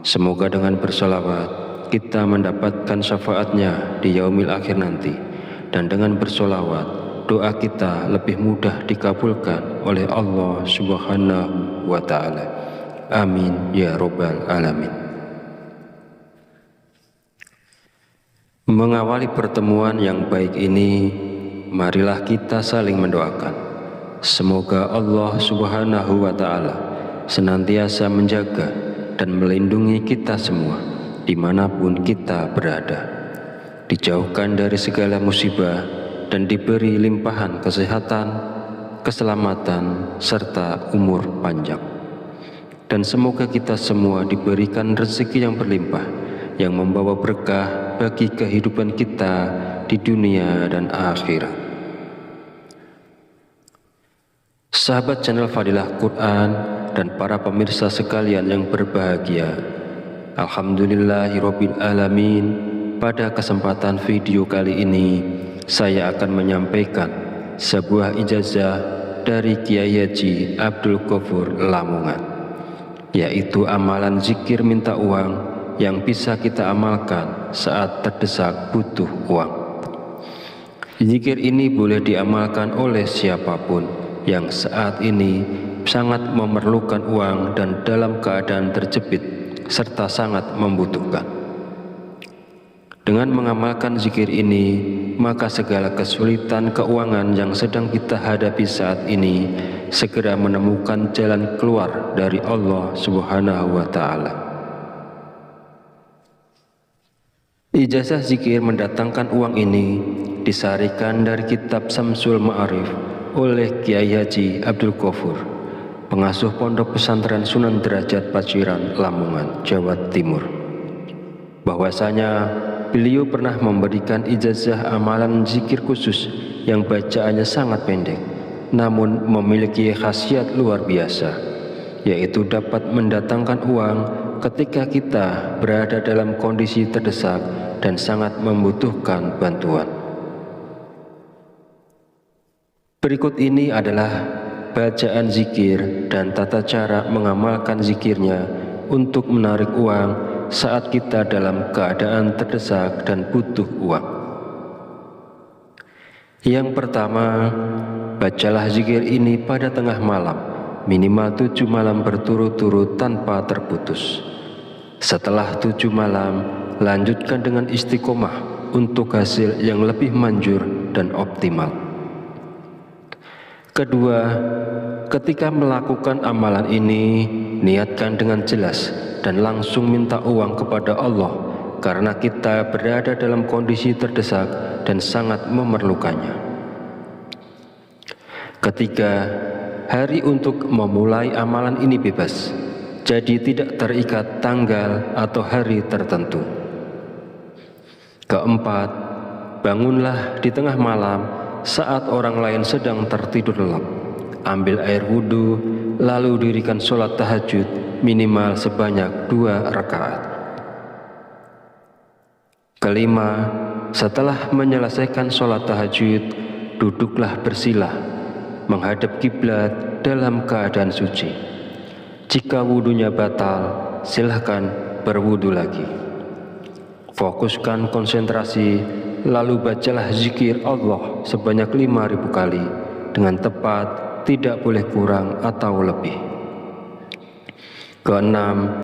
Semoga dengan bersolawat kita mendapatkan syafaatnya di yaumil akhir nanti, dan dengan bersolawat doa kita lebih mudah dikabulkan oleh Allah Subhanahu wa Ta'ala. Amin ya Rabbal Alamin. Mengawali pertemuan yang baik ini, marilah kita saling mendoakan. Semoga Allah Subhanahu wa Ta'ala senantiasa menjaga dan melindungi kita semua dimanapun kita berada, dijauhkan dari segala musibah dan diberi limpahan kesehatan, keselamatan, serta umur panjang. Dan semoga kita semua diberikan rezeki yang berlimpah, yang membawa berkah bagi kehidupan kita di dunia dan akhirat. Sahabat channel Fadilah Quran dan para pemirsa sekalian yang berbahagia, alhamdulillahirabbil alamin. Pada kesempatan video kali ini, saya akan menyampaikan sebuah ijazah dari Kiai Haji Abdul Ghafur Lamongan, yaitu amalan zikir minta uang yang bisa kita amalkan saat terdesak butuh uang. Zikir ini boleh diamalkan oleh siapapun yang saat ini sangat memerlukan uang dan dalam keadaan terjepit serta sangat membutuhkan. Dengan mengamalkan zikir ini, maka segala kesulitan keuangan yang sedang kita hadapi saat ini segera menemukan jalan keluar dari Allah Subhanahu wa Ta'ala. Ijazah zikir mendatangkan uang ini disarikan dari kitab Samsul Ma'arif oleh Kiai Haji Abdul Ghafur, pengasuh Pondok Pesantren Sunan Derajat Paciran, Lamongan, Jawa Timur. Bahwasanya beliau pernah memberikan ijazah amalan zikir khusus yang bacaannya sangat pendek, namun memiliki khasiat luar biasa, yaitu dapat mendatangkan uang ketika kita berada dalam kondisi terdesak dan sangat membutuhkan bantuan. Berikut ini adalah bacaan zikir dan tata cara mengamalkan zikirnya untuk menarik uang saat kita dalam keadaan terdesak dan butuh uang. Yang pertama, bacalah zikir ini pada tengah malam, minimal 7 malam berturut-turut tanpa terputus. Setelah 7 malam, lanjutkan dengan istiqomah untuk hasil yang lebih manjur dan optimal. Kedua, ketika melakukan amalan ini, niatkan dengan jelas dan langsung minta uang kepada Allah karena kita berada dalam kondisi terdesak dan sangat memerlukannya. Ketiga, hari untuk memulai amalan ini bebas, jadi tidak terikat tanggal atau hari tertentu. Keempat, bangunlah di tengah malam saat orang lain sedang tertidur lelap. Ambil air wudhu, lalu dirikan sholat tahajud minimal sebanyak 2 rakaat. Kelima, setelah menyelesaikan sholat tahajud, duduklah bersila, menghadap kiblat dalam keadaan suci. Jika wudhunya batal, silahkan berwudhu lagi. Fokuskan konsentrasi, lalu bacalah zikir Allah sebanyak 5.000 kali dengan tepat, tidak boleh kurang atau lebih. Keenam,